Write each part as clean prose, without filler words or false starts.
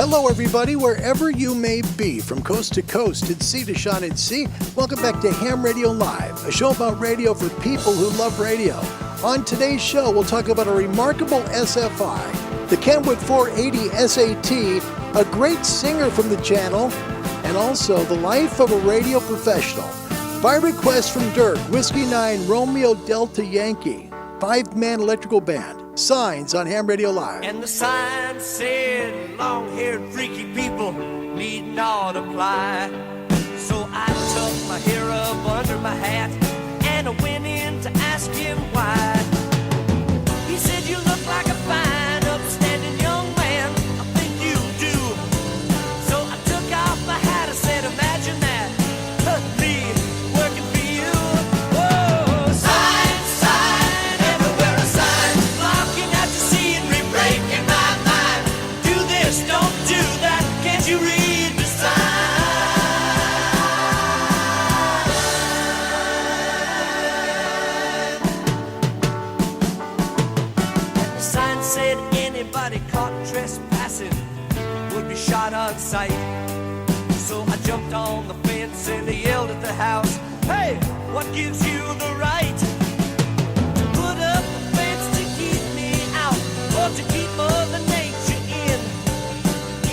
Hello, everybody, wherever you may be, from coast to coast and sea to shining and sea. Welcome back to Ham Radio Live, a show about radio for people who love radio. On today's show, we'll talk about a remarkable SFI, the Kenwood 480 SAT, a great singer from the channel, and also the life of a radio professional. By request from Dirk, Whiskey 9 Romeo Delta Yankee, 5-man electrical band. Signs on Ham Radio Live. And the sign said, long-haired freaky people need not apply. So I tucked my hair up under my hat and I went in to ask him why. He said, you look like a fine, upstanding young man. I think you do. So I took off my hat, I said, imagine that. Me working for you. Whoa, sign, sign, everywhere a sign. Blocking out to see and re-breaking my mind. Do this, don't do that. Can't you read the sign? The sign said anybody caught trespassing would be shot on sight. So I jumped on the fence and I yelled at the house, hey, what gives you the right to put up a fence to keep me out or to keep Mother Nature in?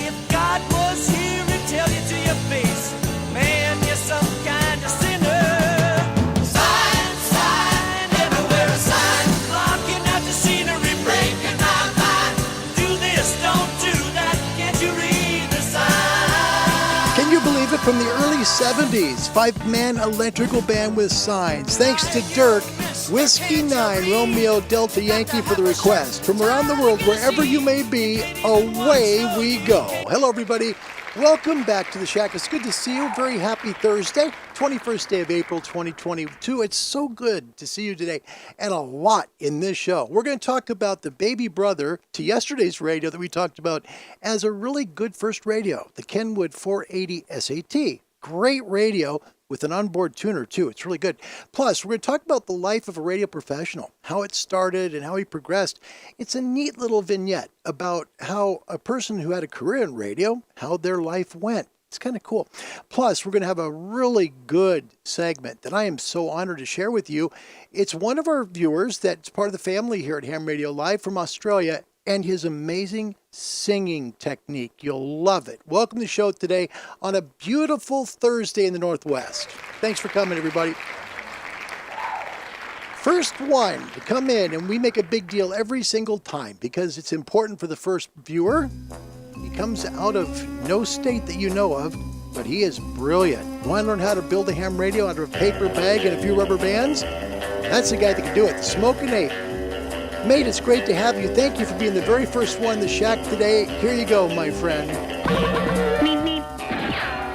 If God was here, he'd tell you to your face, man, you're some kind of sinner. Sign, sign, everywhere a sign, blocking out the scenery, breaking my mind. Do this, don't do that, can't you read the sign? Can you believe it? From the early 70s, 5-man electrical band with signs. Thanks to Dirk, Whiskey 9 Romeo Delta Yankee for the request. From around the world, wherever you may be, away we go. Hello, everybody. Welcome back to the Shack. It's good to see you. Very happy Thursday, 21st day of April, 2022. It's so good to see you today, and a lot in this show. We're going to talk about the baby brother to yesterday's radio that we talked about as a really good first radio, the Kenwood 480 SAT. Great radio with an onboard tuner, too. It's really good. Plus, we're going to talk about the life of a radio professional, how it started and how he progressed. It's a neat little vignette about how a person who had a career in radio, how their life went. It's kind of cool. Plus, we're going to have a really good segment that I am so honored to share with you. It's one of our viewers that's part of the family here at Ham Radio Live from Australia, and his amazing singing technique. You'll love it. Welcome to the show today on a beautiful Thursday in the Northwest. Thanks for coming, everybody. First one to come in, and we make a big deal every single time because it's important for the first viewer. He comes out of no state that you know of, but he is brilliant. Want to learn how to build a ham radio out of a paper bag and a few rubber bands? That's the guy that can do it. Smoking Ape. Mate, it's great to have you. Thank you for being the very first one in the Shack today. Here you go, my friend.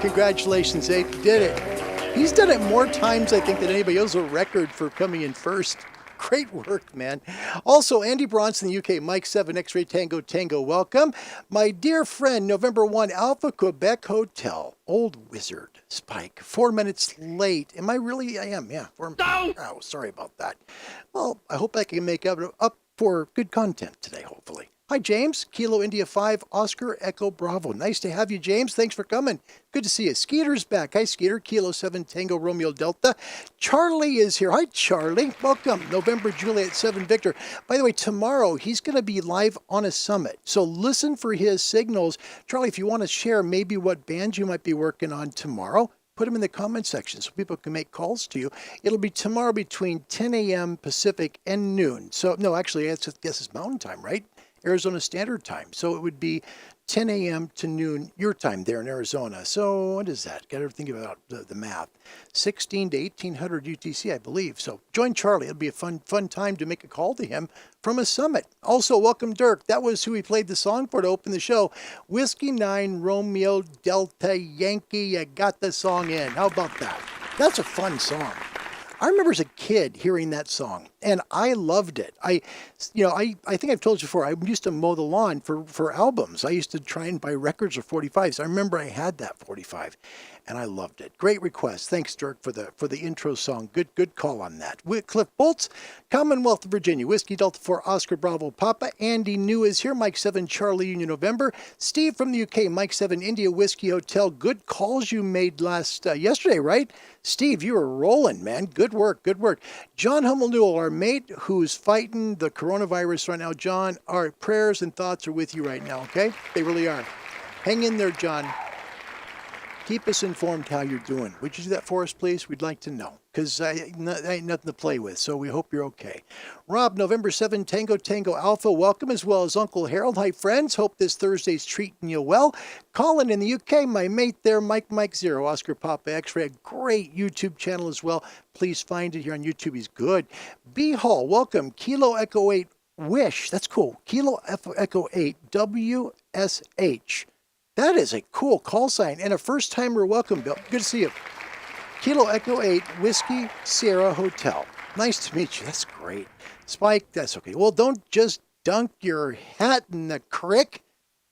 Congratulations, Ape. You did it. He's done it more times, I think, than anybody else. A record for coming in first. Great work, man. Also, Andy Bronson in the UK, Mike 7, X-Ray Tango Tango, welcome. My dear friend, November 1, Alpha Quebec Hotel, Old Wizard, Spike, 4 minutes late. Am I really? I am, yeah. Oh, sorry about that. Well, I hope I can make up for good content today, hopefully. Hi, James. Kilo India 5, Oscar Echo Bravo. Nice to have you, James. Thanks for coming. Good to see you. Skeeter's back. Hi, Skeeter. Kilo 7, Tango Romeo Delta. Charlie is here. Hi, Charlie. Welcome. November Juliet 7, Victor. By the way, tomorrow he's going to be live on a summit. So listen for his signals. Charlie, if you want to share maybe what bands you might be working on tomorrow, put them in the comment section so people can make calls to you. It'll be tomorrow between 10 a.m. Pacific and noon. So, no, actually, I guess it's Mountain Time, right? Arizona Standard Time. So it would be 10 a.m. to noon your time there in Arizona. So what is that? Got to think about the math. 16 to 1800 UTC, I believe. So join Charlie. It'll be a fun time to make a call to him from a summit. Also, welcome Dirk. That was who we played the song for to open the show. Whiskey 9 Romeo Delta Yankee. You got the song in. How about that? That's a fun song. I remember as a kid hearing that song, and I loved it. I think I've told you before, I used to mow the lawn for albums. I used to try and buy records or 45s. I remember I had that 45. and I loved it. Great request. Thanks, Dirk, for the intro song. Good call on that. Cliff Bolts, Commonwealth of Virginia, Whiskey Delta 4, Oscar Bravo Papa. Andy New is here, Mike 7, Charlie Union November. Steve from the UK, Mike 7, India Whiskey Hotel. Good calls you made yesterday, right? Steve, you were rolling, man. Good work. John Hummel Newell, our mate who's fighting the coronavirus right now. John, our prayers and thoughts are with you right now, okay? They really are. Hang in there, John. Keep us informed how you're doing. Would you do that for us, please? We'd like to know, because I ain't nothing to play with, so we hope you're okay. Rob, November 7, Tango Alpha, welcome, as well as Uncle Harold. Hi, friends. Hope this Thursday's treating you well. Colin in the UK, my mate there, Mike 0, Oscar Papa X-Ray, a great YouTube channel as well. Please find it here on YouTube. He's good. B Hall, welcome. Kilo Echo 8, Wish. That's cool. Kilo Echo 8, WSH. That is a cool call sign and a first-timer. Welcome, Bill. Good to see you. Kilo Echo 8, Whiskey Sierra Hotel. Nice to meet you. That's great. Spike, that's okay. Well, don't just dunk your hat in the creek.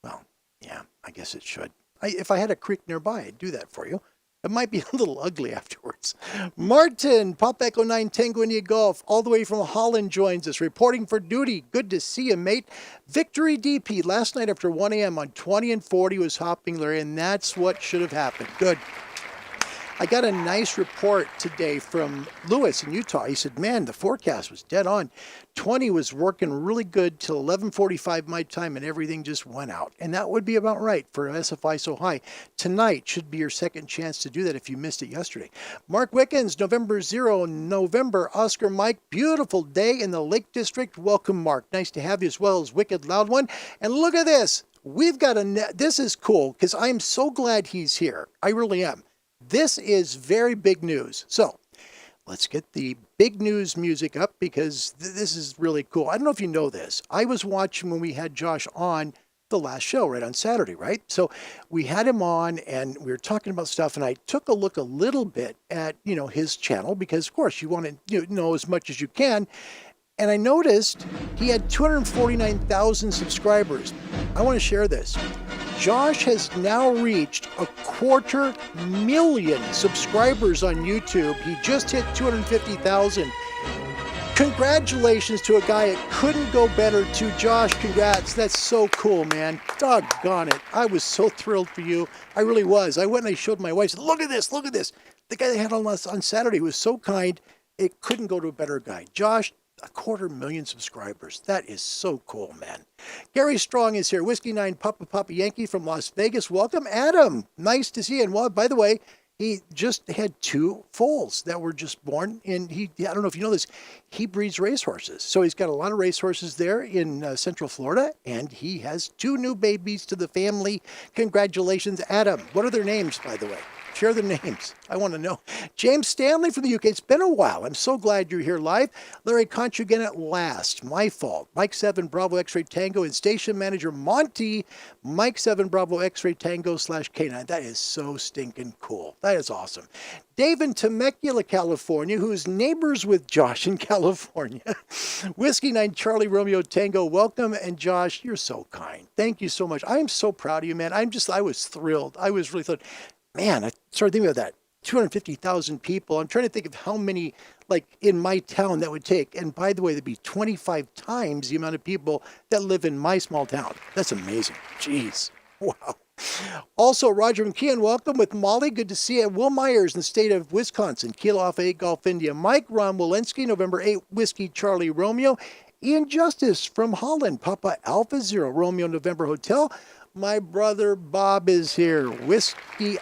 Well, yeah, I guess it should. If I had a creek nearby, I'd do that for you. It might be a little ugly afterwards. Martin, Pop Echo 9 Tango India Golf, all the way from Holland, joins us, reporting for duty. Good to see you, mate. Victory DP, last night after 1 a.m. on 20 and 40 was hopping, Larry, and that's what should have happened. Good. I got a nice report today from Lewis in Utah. He said, man, the forecast was dead on. 20 was working really good till 11:45 my time, and everything just went out. And that would be about right for SFI So High. Tonight should be your second chance to do that if you missed it yesterday. Mark Wickens, November 0, November, Oscar Mike. Beautiful day in the Lake District. Welcome, Mark. Nice to have you, as well as Wicked Loud One. And look at this. We've got this is cool, because I'm so glad he's here. I really am. This is very big news. So let's get the big news music up, because this is really cool. I don't know if you know this. I was watching when we had Josh on the last show, right, on Saturday, right? So we had him on and we were talking about stuff, and I took a look a little bit at, his channel, because of course you want to know as much as you can. And I noticed he had 249,000 subscribers. I want to share this. Josh has now reached 250,000 subscribers on YouTube. He just hit 250,000. Congratulations to a guy. It couldn't go better. To Josh, congrats. That's so cool, man. Doggone it. I was so thrilled for you. I really was. I went and I showed my wife, said, look at this. The guy they had on Saturday was so kind. It couldn't go to a better guy. Josh, 250,000 subscribers. That is so cool, man. Gary Strong is here. Whiskey 9 Papa Yankee from Las Vegas. Welcome, Adam. Nice to see you. And well, by the way, he just had 2 foals that were just born. And I don't know if you know this, he breeds racehorses. So he's got a lot of racehorses there in Central Florida. And he has 2 new babies to the family. Congratulations, Adam. What are their names, by the way? Share their names. I want to know. James Stanley from the UK. It's been a while. I'm so glad you're here live. Larry, caught you again at last. My fault. Mike 7 Bravo X-Ray Tango and station manager Monty. Mike 7 Bravo X-Ray Tango /K9. That is so stinking cool. That is awesome. Dave in Temecula, California, who's neighbors with Josh in California. Whiskey 9 Charlie Romeo Tango. Welcome. And Josh, you're so kind. Thank you so much. I am so proud of you, man. I was thrilled. I was really thrilled. Man, I started thinking about that. 250,000 people. I'm trying to think of how many, in my town that would take. And by the way, there'd be 25 times the amount of people that live in my small town. That's amazing. Jeez. Wow. Also, Roger McKeon, welcome with Molly. Good to see you. Will Myers in the state of Wisconsin. Kilo Alpha 8 Golf India. Mike Ron Walensky, November 8, Whiskey Charlie Romeo. Ian Justice from Holland. Papa Alpha 0 Romeo November Hotel. My brother Bob is here. Whiskey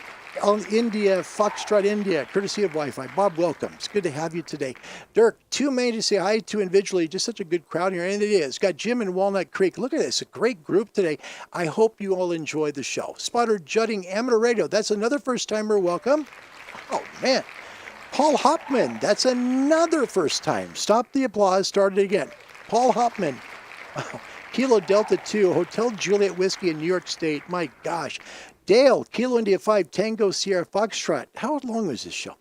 India, Foxtrot India, courtesy of Wi-Fi. Bob, welcome. It's good to have you today. Dirk, too many to say hi to individually. Just such a good crowd here, and it is. Got Jim in Walnut Creek. Look at this, a great group today. I hope you all enjoy the show. Spotter Judding Amateur Radio. That's another first-timer. Welcome. Oh, man. Paul Hopman. That's another first time. Stop the applause. Start it again. Paul Hopman. Oh. Kilo Delta 2, Hotel Juliet Whiskey in New York State. My gosh. Dale, Kilo India 5, Tango Sierra Foxtrot. How long was this show?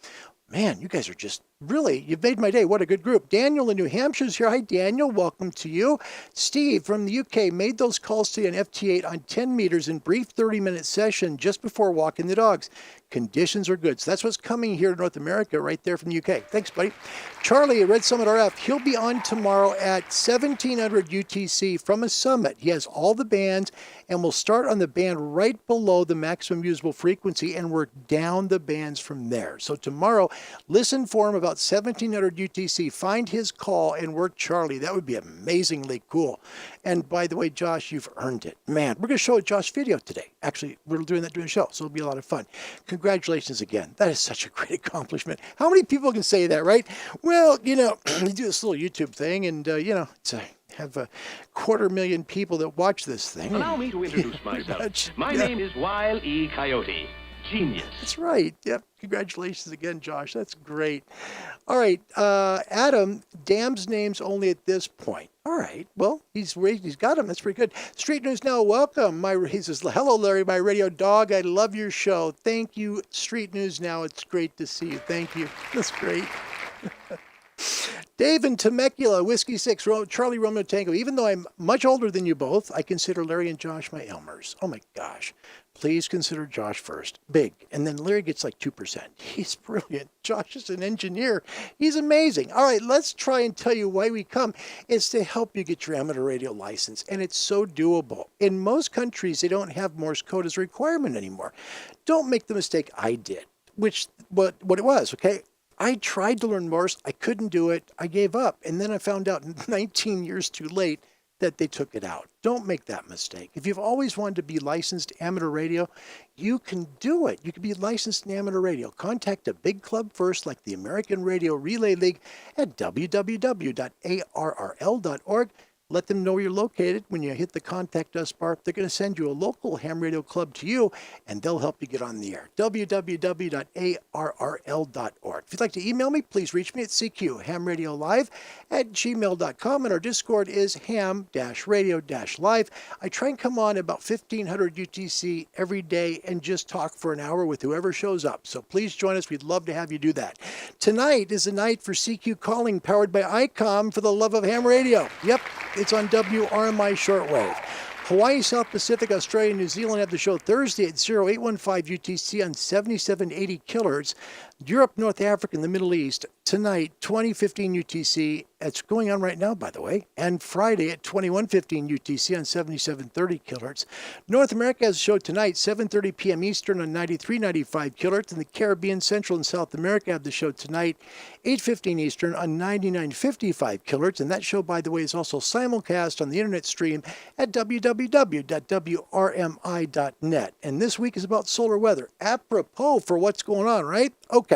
Man, you guys are just Really, you've made my day. What a good group. Daniel in New Hampshire's here. Hi, Daniel. Welcome to you. Steve from the UK made those calls today on FT8 on 10 meters in brief 30-minute session just before walking the dogs. Conditions are good. So that's what's coming here to North America right there from the UK. Thanks, buddy. Charlie at Red Summit RF, he'll be on tomorrow at 1700 UTC from a summit. He has all the bands, and we'll start on the band right below the maximum usable frequency and work down the bands from there. So tomorrow, listen for him about 1700 UTC. Find his call and work Charlie. That would be amazingly cool. And by the way, Josh, you've earned it. Man, we're going to show a Josh video today. Actually, we're doing that during the show, so it'll be a lot of fun. Congratulations again. That is such a great accomplishment. How many people can say that, right? Well, you know, you do this little YouTube thing, and, you know, it's have 250,000 people that watch this thing. Allow me to introduce myself. My name is Wile E. Coyote. Genius. That's right. Yep. Congratulations again, Josh. That's great. All right. Adam, Dam's name's only at this point. All right. Well, he's got him. That's pretty good. Street News Now, welcome. He says, hello, Larry, my radio dog. I love your show. Thank you, Street News Now. It's great to see you. Thank you. That's great. Dave in Temecula, Whiskey 6, Charlie Romeo Tango. Even though I'm much older than you both, I consider Larry and Josh my Elmers. Oh my gosh. Please consider Josh first. Big. And then Larry gets like 2%. He's brilliant. Josh is an engineer. He's amazing. All right, let's try and tell you why we come. It's to help you get your amateur radio license, and it's so doable. In most countries, they don't have Morse code as a requirement anymore. Don't make the mistake I did, which what it was, okay? I tried to learn Morse. I couldn't do it. I gave up. And then I found out 19 years too late that they took it out. Don't make that mistake. If you've always wanted to be licensed amateur radio, you can do it. You can be licensed in amateur radio. Contact a big club first, like the American Radio Relay League at www.arrl.org. Let them know where you're located. When you hit the Contact Us bar, they're going to send you a local ham radio club to you, and they'll help you get on the air. www.arrl.org. If you'd like to email me, please reach me at cqhamradiolive@gmail.com, and our Discord is ham-radio-live. I try and come on about 1500 UTC every day and just talk for an hour with whoever shows up. So please join us. We'd love to have you do that. Tonight is the night for CQ Calling, powered by ICOM, for the love of ham radio. Yep. It's on WRMI shortwave. Hawaii, South Pacific, Australia, New Zealand have the show Thursday at 0815 UTC on 7780 kHz. Europe, North Africa, and the Middle East tonight, 2015 UTC. It's going on right now, by the way. And Friday at 2115 UTC on 7730 kHz. North America has a show tonight, 7:30 p.m. Eastern on 9395 kHz. And the Caribbean, Central, and South America have the show tonight, 8:15 Eastern on 9955 kHz. And that show, by the way, is also simulcast on the internet stream at www.wrmi.net. And this week is about solar weather. Apropos for what's going on, right? Okay.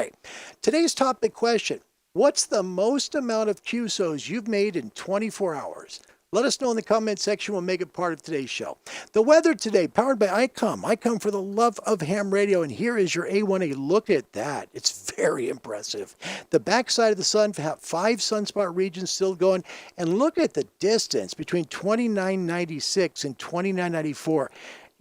Today's topic question: what's the most amount of QSOs you've made in 24 hours? Let us know in the comment section. We'll make it part of today's show. The weather today, powered by ICOM. ICOM for the love of ham radio. And here is your A1A. Look at that. It's very impressive. The backside of the sun, 5 sunspot regions still going. And look at the distance between 2996 and 2994.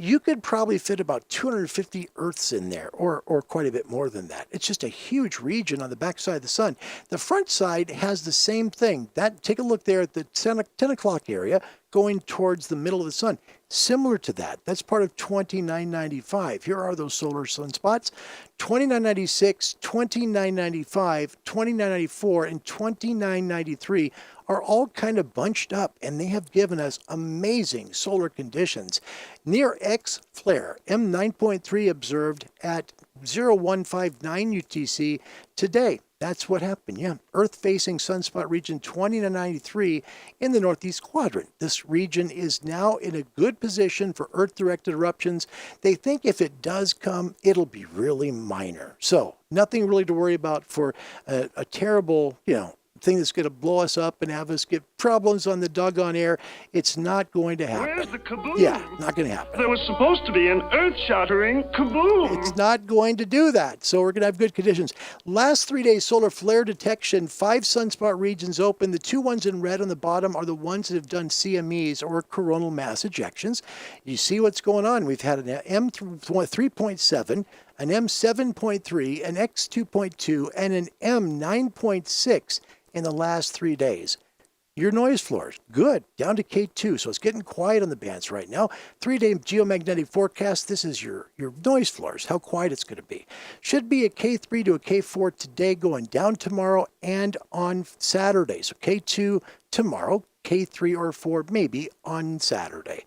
You could probably fit about 250 Earths in there, or quite a bit more than that. It's just a huge region on the backside of the sun. The front side has the same thing. Take a look there at the 10 o'clock area going towards the middle of the sun. Similar to that. That's part of 2995. Here are those solar sunspots. 2996, 2995, 2994, and 2993 are all kind of bunched up, and they have given us amazing solar conditions. Near X flare, M9.3 observed at 0159 UTC today. That's what happened, yeah. Earth-facing sunspot region 2993 in the northeast quadrant. This region is now in a good position for Earth-directed eruptions. They think if it does come, it'll be really minor. So nothing really to worry about for a terrible, thing that's going to blow us up and have us get problems on the doggone air. It's not going to happen. Where's the kaboom? Yeah, not going to happen. There was supposed to be an earth-shattering kaboom. It's not going to do that. So we're going to have good conditions. Last 3 days, solar flare detection, 5 sunspot regions open. The 2 ones in red on the bottom are the ones that have done CMEs, or coronal mass ejections. You see what's going on. We've had an M3.7, an M7.3, an X2.2, and an M9.6 in the last 3 days. Your noise floors, good, down to K2, so it's getting quiet on the bands right now. 3-day geomagnetic forecast, this is your noise floors, how quiet it's going to be. Should be a K3 to a K4 today, going down tomorrow and on Saturday. So K2 tomorrow, K3 or 4 maybe on Saturday.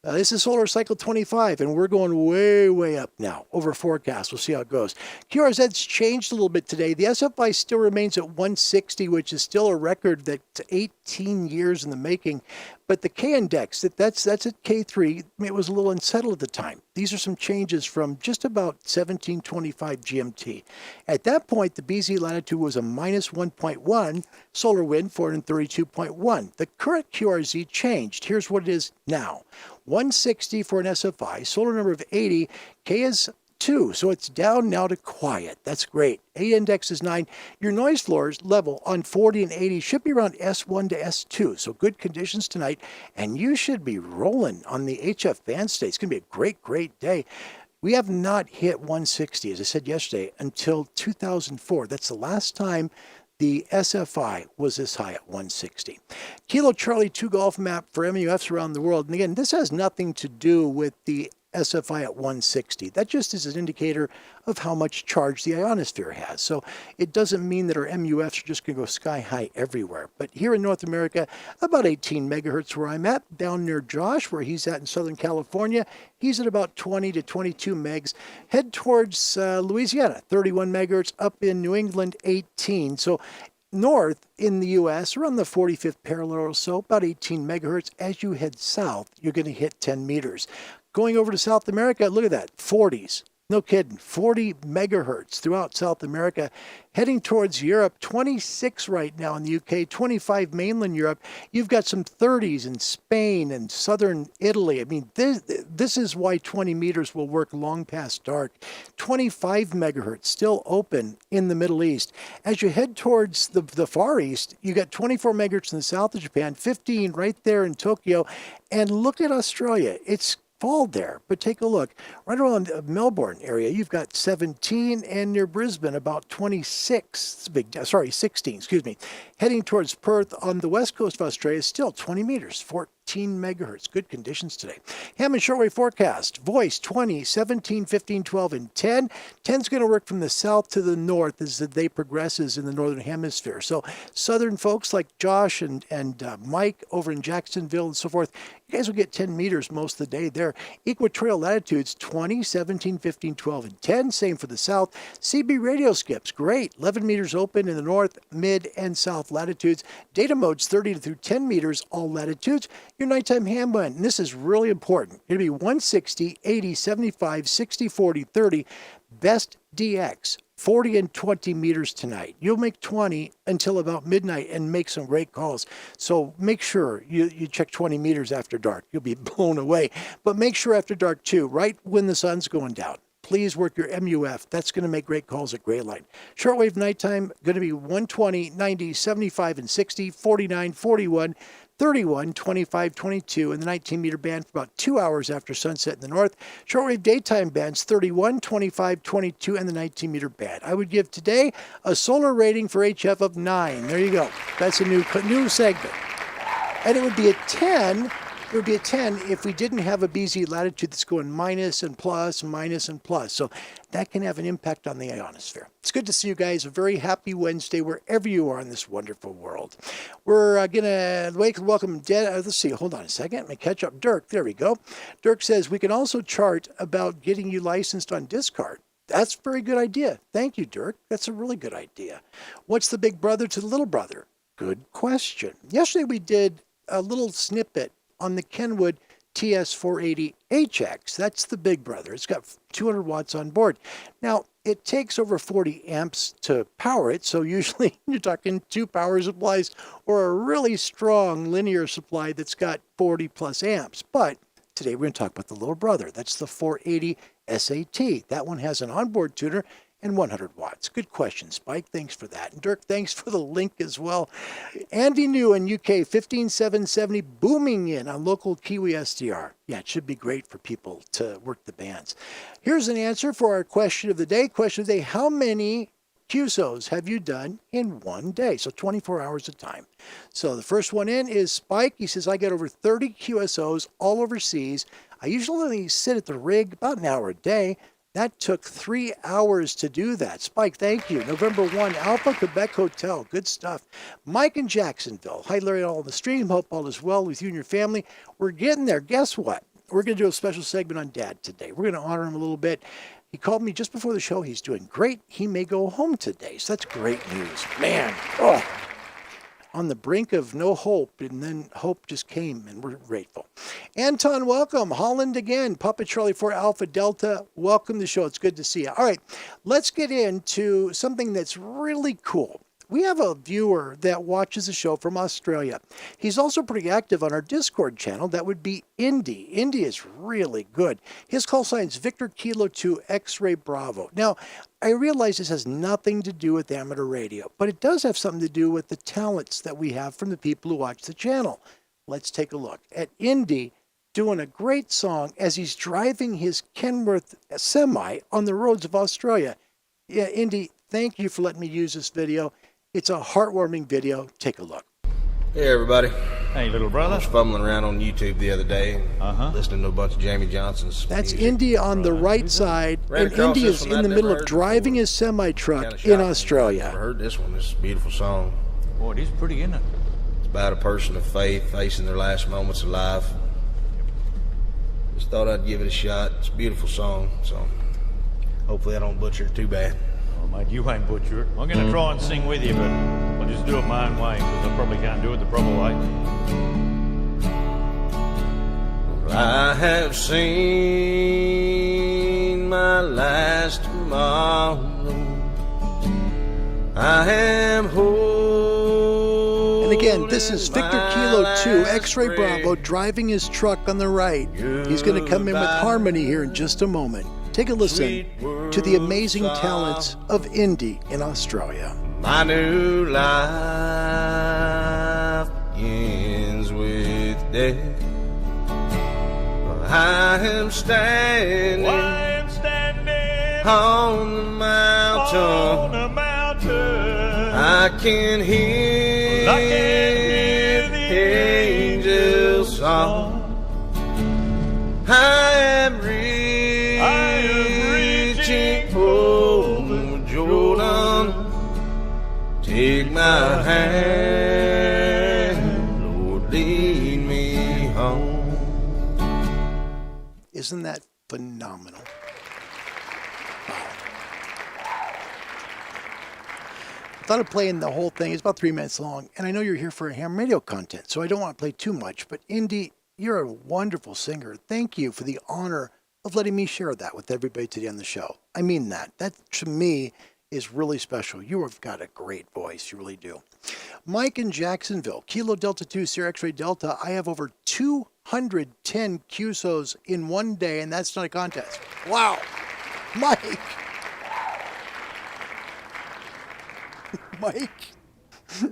This is Solar Cycle 25, and we're going way, way up now over forecast. We'll see how it goes. QRZ's changed a little bit today. The SFI still remains at 160, which is still a record that's 18 years in the making. But the K-index, that's at K3. It was a little unsettled at the time. These are some changes from just about 1725 GMT. At that point, the BZ latitude was a minus 1.1, solar wind 432.1. The current QRZ changed. Here's what it is now. 160 for an SFI, solar number of 80, K is 2, so it's down now to quiet. That's great. A index is 9. Your noise floors level on 40 and 80 should be around S1 to S2, so good conditions tonight, and you should be rolling on the HF band state. It's going to be a great, great day. We have not hit 160, as I said yesterday, until 2004. That's the last time the SFI was this high at 160. Kilo Charlie 2 Golf map for MUFs around the world. And again, this has nothing to do with the SFI at 160. That just is an indicator of how much charge the ionosphere has. So it doesn't mean that our MUFs are just going to go sky high everywhere. But here in North America, about 18 megahertz where I'm at. Down near Josh, where he's at in Southern California, he's at about 20 to 22 megs. Head towards Louisiana, 31 megahertz. Up in New England, 18. So north in the U.S., around the 45th parallel or so, about 18 megahertz. As you head south, you're going to hit 10 meters. Going over to South America, look at that, 40s. No kidding, 40 megahertz throughout South America. Heading towards Europe, 26 right now in the UK, 25 mainland Europe. You've got some 30s in Spain and southern Italy. I mean, this is why 20 meters will work long past dark. 25 megahertz still open in the Middle East. As you head towards the Far East, you got 24 megahertz in the south of Japan, 15 right there in Tokyo. And look at Australia. It's fall there, but take a look. Right around the Melbourne area, you've got 17, and near Brisbane, about 26, 16, excuse me. Heading towards Perth on the west coast of Australia, still 20 meters, 14 megahertz. Good conditions today. Hammond shortwave forecast. Voice 20, 17, 15, 12, and 10. 10's going to work from the south to the north as the day progresses in the northern hemisphere. So southern folks like Josh and Mike over in Jacksonville and so forth, you guys will get 10 meters most of the day there. Equatorial latitudes 20, 17, 15, 12, and 10. Same for the south. CB radio skips, great. 11 meters open in the north, mid, and south latitudes. Data modes 30 through 10 meters, all latitudes. Your nighttime ham band, and this is really important. It'll be 160, 80, 75, 60, 40, 30. Best DX, 40 and 20 meters tonight. You'll make 20 until about midnight and make some great calls. So make sure you check 20 meters after dark. You'll be blown away. But make sure after dark too, right when the sun's going down. Please work your MUF. That's going to make great calls at gray light. Shortwave nighttime, going to be 120, 90, 75, and 60, 49, 41, 31, 25, 22 in the 19-meter band for about 2 hours after sunset in the north. Shortwave daytime bands 31, 25, 22, and the 19-meter band. I would give today a solar rating for HF of 9. There you go. That's a new segment. And it would be a 10. It would be a 10 if we didn't have a BZ latitude that's going minus and plus, minus and plus. So that can have an impact on the ionosphere. It's good to see you guys. A very happy Wednesday wherever you are in this wonderful world. We're going to welcome, let's see, hold on a second. Let me catch up. Dirk, there we go. Dirk says, we can also chart about getting you licensed on discard. That's a very good idea. Thank you, Dirk. That's a really good idea. What's the big brother to the little brother? Good question. Yesterday we did a little snippet on the Kenwood TS-480 HX. That's the big brother. It's got 200 watts on board. Now, it takes over 40 amps to power it, so usually you're talking 2 power supplies or a really strong linear supply that's got 40 plus amps. But today we're going to talk about the little brother. That's the 480 SAT. That one has an onboard tuner and 100 watts. Good question, Spike. Thanks for that. And Dirk, thanks for the link as well. Andy New in UK, 15770 booming in on local Kiwi SDR. Yeah, it should be great for people to work the bands. Here's an answer for our question of the day. Question of the day, how many QSOs have you done in one day? So 24 hours of time. So the first one in is Spike. He says, I get over 30 QSOs all overseas. I usually only sit at the rig about an hour a day. That took 3 hours to do that. Spike, thank you. November 1, Alpha Quebec Hotel. Good stuff. Mike in Jacksonville. Hi, Larry, all on the stream. Hope all is well with you and your family. We're getting there. Guess what? We're going to do a special segment on Dad today. We're going to honor him a little bit. He called me just before the show. He's doing great. He may go home today. So that's great news. Man, on the brink of no hope, and then hope just came, and we're grateful. Anton, welcome. Holland again. Papa Charlie 4 Alpha Delta. Welcome to the show. It's good to see you. All right, let's get into something that's really cool. We have a viewer that watches the show from Australia. He's also pretty active on our Discord channel. That would be Indy. Indy is really good. His call sign is Victor Kilo 2 X-Ray Bravo. Now, I realize this has nothing to do with amateur radio, but it does have something to do with the talents that we have from the people who watch the channel. Let's take a look at Indy doing a great song as he's driving his Kenwood semi on the roads of Australia. Yeah, Indy, thank you for letting me use this video. It's a heartwarming video. Take a look. Hey, everybody. Hey, little brother. I was fumbling around on YouTube the other day, listening to a bunch of Jamie Johnson's That's music. Indy on the right side, and Indy is in the middle of driving his semi-truck in Australia. I've heard this one. This is a beautiful song. Boy, it is pretty, isn't it? It's about a person of faith facing their last moments of life. Just thought I'd give it a shot. It's a beautiful song, so hopefully I don't butcher it too bad. Oh, mate, you ain't butcher it. I'm going to try and sing with you, but I'll just do it my own way, because I probably can't do it the proper way. I have seen my last tomorrow. I am whole. And again, this is Victor Kilo 2 X-Ray Bravo driving his truck on the right. He's going to come in with harmony here in just a moment. Take a listen to the amazing talents of Indy in Australia. My new life begins with death. I am standing on the mountain. I can hear the angels' song. I am reaching home, Jordan. Take my hand, Lord, lead me home. Isn't that phenomenal? I thought of playing the whole thing. It's about 3 minutes long, and I know you're here for ham radio content, so I don't want to play too much. But Indy, you're a wonderful singer. Thank you for the honor of letting me share that with everybody today on the show. I mean that. That, to me, is really special. You have got a great voice. You really do. Mike in Jacksonville, Kilo Delta 2, Sierra X-Ray Delta. I have over 210 QSOs in one day, and that's not a contest. Wow. Mike. Mike.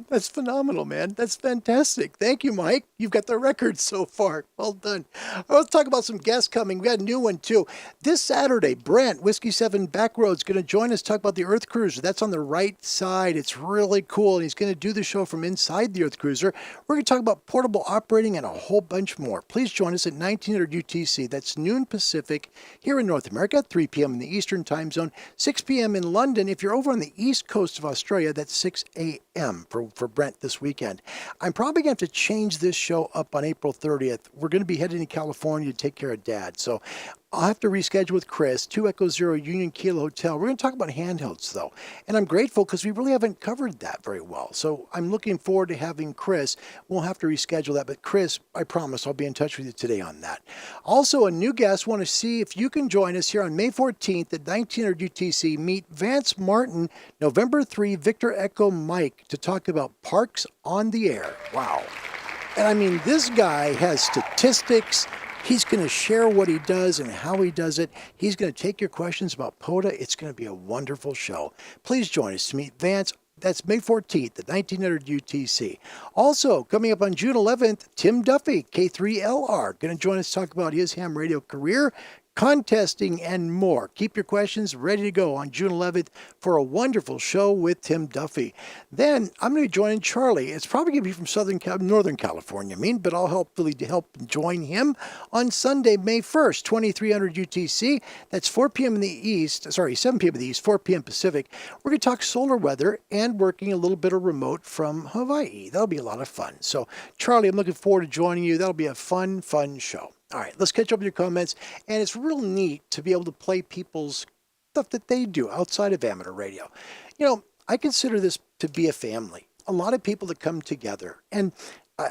That's phenomenal, man. That's fantastic. Thank you, Mike. You've got the record so far. Well done. Let's talk about some guests coming. We got a new one, too. This Saturday, Brent, Whiskey 7 Backroads, going to join us, talk about the Earth Cruiser. That's on the right side. It's really cool, and he's going to do the show from inside the Earth Cruiser. We're going to talk about portable operating and a whole bunch more. Please join us at 1900 UTC. That's noon Pacific here in North America, 3 p.m. in the Eastern Time Zone, 6 p.m. in London. If you're over on the East Coast of Australia, that's 6 a.m. for Brent this weekend. I'm probably going to have to change this show up on April 30th. We're going to be heading to California to take care of Dad. So I'll have to reschedule with Chris, 2 Echo Zero Union Kilo Hotel. We're going to talk about handhelds, though. And I'm grateful because we really haven't covered that very well. So I'm looking forward to having Chris. We'll have to reschedule that. But Chris, I promise I'll be in touch with you today on that. Also, a new guest. Want to see if you can join us here on May 14th at 1900 UTC. Meet Vance Martin, November 3, Victor Echo Mike, to talk about parks on the air. Wow. And I mean, this guy has statistics. He's going to share what he does and how he does it. He's going to take your questions about POTA. It's going to be a wonderful show. Please join us to meet Vance. That's May 14th at 1900 UTC. Also, coming up on June 11th, Tim Duffy, K3LR, going to join us to talk about his ham radio career, contesting, and more. Keep your questions ready to go on June 11th for a wonderful show with Tim Duffy. Then I'm going to be joining Charlie. It's probably going to be from Northern California, but I'll help join him on Sunday, May 1st, 2300 UTC. That's 4 p.m. in the East, 7 p.m. in the East, 4 p.m. Pacific. We're going to talk solar weather and working a little bit of remote from Hawaii. That'll be a lot of fun. So, Charlie, I'm looking forward to joining you. That'll be a fun show. All right, let's catch up with your comments. And it's real neat to be able to play people's stuff that they do outside of amateur radio. You know, I consider this to be a family. A lot of people that come together. And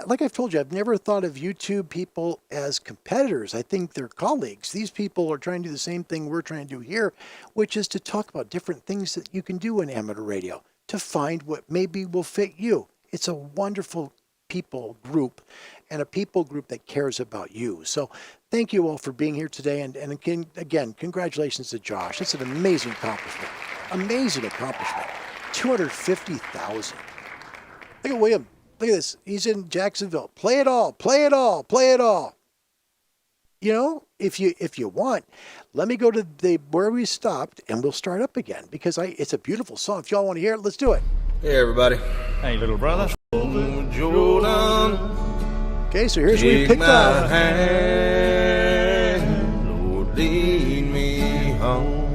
like I've told you, I've never thought of YouTube people as competitors. I think they're colleagues. These people are trying to do the same thing we're trying to do here, which is to talk about different things that you can do in amateur radio to find what maybe will fit you. It's a wonderful people group and a people group that cares about you. So thank you all for being here today. And again, congratulations to Josh. It's an amazing accomplishment. Amazing accomplishment. 250,000. Look at William. Look at this. He's in Jacksonville. Play it all. Play it all. Play it all. You know, if you want, let me go to where we stopped and we'll start up again because it's a beautiful song. If y'all want to hear it, let's do it. Hey, everybody. Hey, little brother. Jordan, okay, so here's where you picked up. Hand, Lord, lead me home.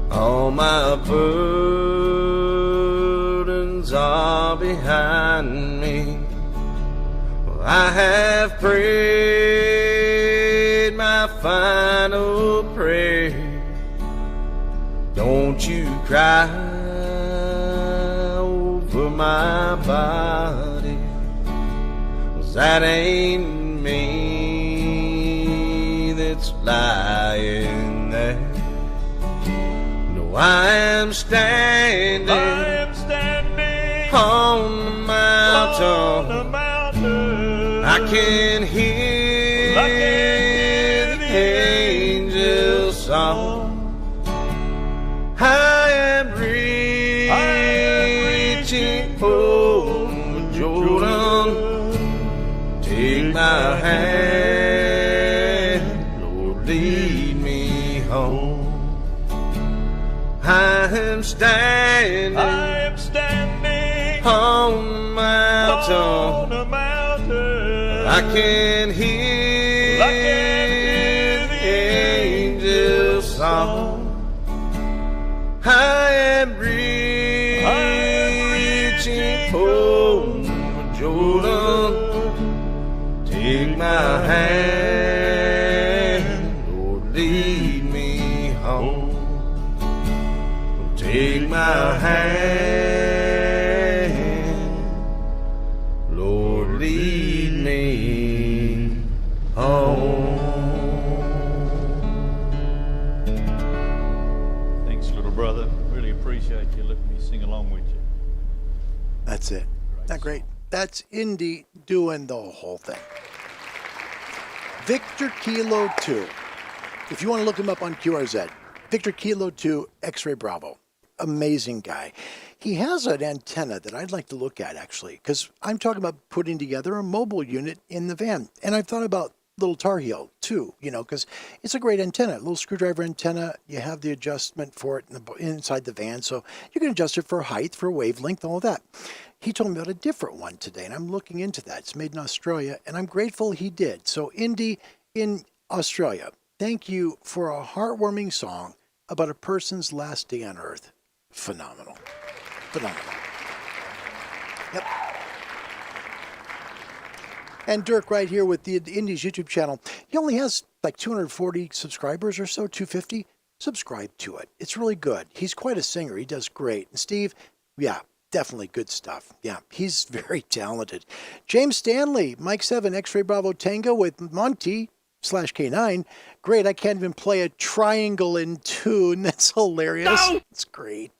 All my burdens are behind me. I have prayed my final prayer. Don't you cry over my body, 'cause that ain't me that's lying there. No, I am standing on the mountain. I can hear the angels song. I am reaching for Jordan. Take my hand, Lord, lead me home. I am standing on the mountain. I can hear the angels song. I am reaching for Jordan. Take my hand, Lord, lead me home. Take my hand, Lord, lead me home. Brother, really appreciate you letting me sing along with you. That's it. Not great. That's Indy doing the whole thing. Victor Kilo 2. If you want to look him up on QRZ, Victor Kilo 2 X-Ray Bravo. Amazing guy. He has an antenna that I'd like to look at, actually, because I'm talking about putting together a mobile unit in the van. And I've thought about little Tar Heel too, because it's a great antenna, little screwdriver antenna. You have the adjustment for it inside the van, so you can adjust it for height, for wavelength, all of that. He told me about a different one today, and I'm looking into that. It's made in Australia, and I'm grateful he did. So Indy in Australia, thank you for a heartwarming song about a person's last day on Earth. Phenomenal. Phenomenal. Yep. And Dirk right here with the Indy's YouTube channel. He only has like 240 subscribers or so, 250. Subscribe to it. It's really good. He's quite a singer. He does great. And Steve, yeah, definitely good stuff. Yeah, he's very talented. James Stanley, Mike 7, X-Ray Bravo Tango with Monty/K9. Great, I can't even play a triangle in tune. That's hilarious. No! It's great.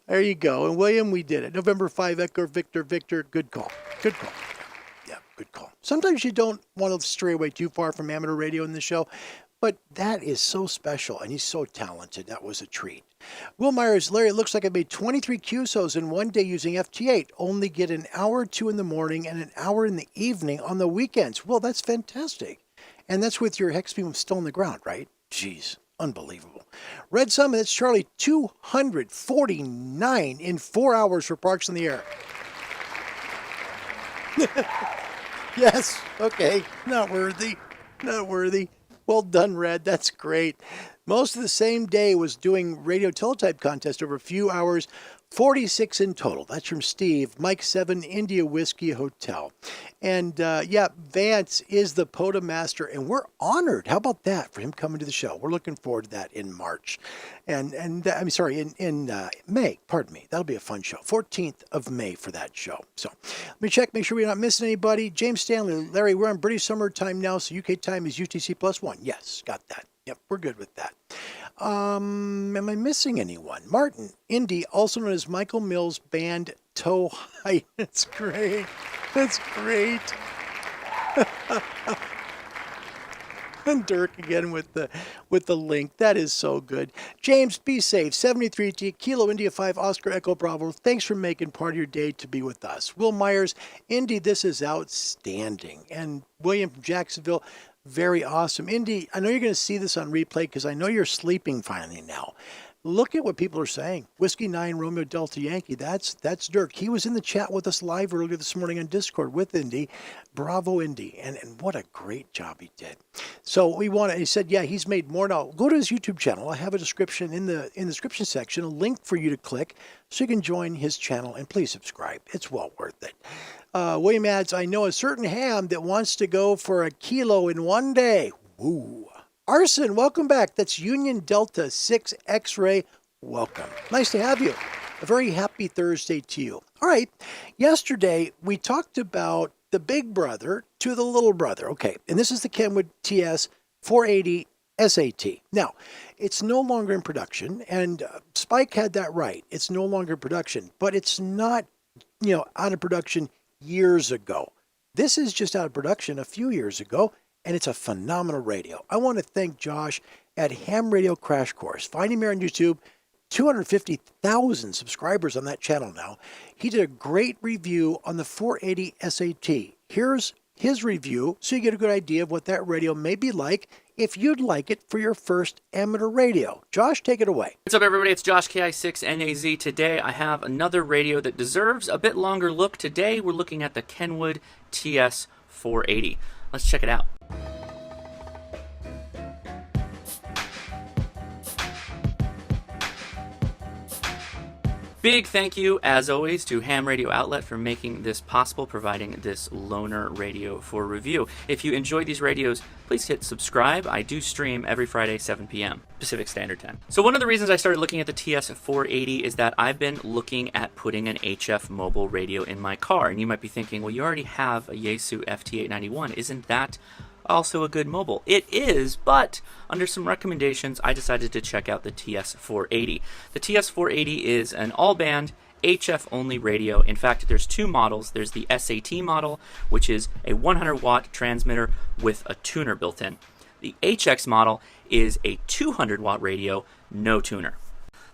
There you go. And William, we did it. November 5, Echo Victor Victor. Good call. Good call. Yeah, good call. Sometimes you don't want to stray away too far from amateur radio in the show, but that is so special, and he's so talented. That was a treat. Will Myers, Larry, it looks like I made 23 QSOs in one day using FT8. Only get an hour or two in the morning and an hour in the evening on the weekends. Well, that's fantastic. And that's with your hex beam still in the ground, right? Jeez, unbelievable. Red Summit, that's Charlie, 249 in 4 hours for Parks in the Air. Yes, okay, not worthy, not worthy. Well done, Red, that's great. Most of the same day was doing radio teletype contest over a few hours, 46 in total. That's from Steve, Mike 7, India Whiskey Hotel. And yeah, Vance is the POTA master, and we're honored. How about that for him coming to the show? We're looking forward to that in March. And I'm sorry, in May, pardon me. That'll be a fun show. 14th of May for that show. So let me check, make sure we're not missing anybody. James Stanley, Larry, we're on British Summer Time now, so UK time is UTC +1. Yes, got that. Yep, we're good with that. Am I missing anyone? Martin, Indy, also known as Michael Mills Band Toe Height. That's great. That's great. And Dirk again with the link. That is so good. James, be safe. 73T, Kilo India 5, Oscar Echo Bravo. Thanks for making part of your day to be with us. Will Myers, Indy, this is outstanding. And William from Jacksonville, very awesome. Indy, I know you're going to see this on replay because I know you're sleeping finally now. Look at what people are saying. Whiskey 9, Romeo Delta Yankee. That's Dirk. He was in the chat with us live earlier this morning on Discord with Indy. Bravo, Indy. And what a great job he did. So he said, yeah, he's made more now. Go to his YouTube channel. I have a description in the description section, a link for you to click so you can join his channel, and please subscribe. It's well worth it. William adds, I know a certain ham that wants to go for a kilo in one day. Woo. Arson, welcome back. That's Union Delta 6 X-Ray. Welcome. Nice to have you. A very happy Thursday to you. All right. Yesterday, we talked about the big brother to the little brother. Okay. And this is the Kenwood TS-480 SAT. Now, it's no longer in production, and Spike had that right. It's no longer in production, but it's not, out of production years ago. This is just out of production a few years ago, and it's a phenomenal radio. I want to thank Josh at Ham Radio Crash Course. Find him here on YouTube. 250,000 subscribers on that channel now. He did a great review on the 480 SAT. Here's his review so you get a good idea of what that radio may be like if you'd like it for your first amateur radio. Josh, take it away. What's up, everybody? It's Josh KI6NAZ. Today I have another radio that deserves a bit longer look. Today we're looking at the Kenwood TS-480. Let's check it out. Big thank you, as always, to Ham Radio Outlet for making this possible, providing this loaner radio for review. If you enjoy these radios, please hit subscribe. I do stream every Friday, 7 p.m. Pacific Standard Time. So one of the reasons I started looking at the TS-480 is that I've been looking at putting an HF mobile radio in my car. And you might be thinking, well, you already have a Yaesu FT891. Isn't that also a good mobile? It is, but under some recommendations, I decided to check out the TS-480. The TS-480 is an all-band, HF-only radio. In fact, there's two models. There's the SAT model, which is a 100-watt transmitter with a tuner built in. The HX model is a 200-watt radio, no tuner.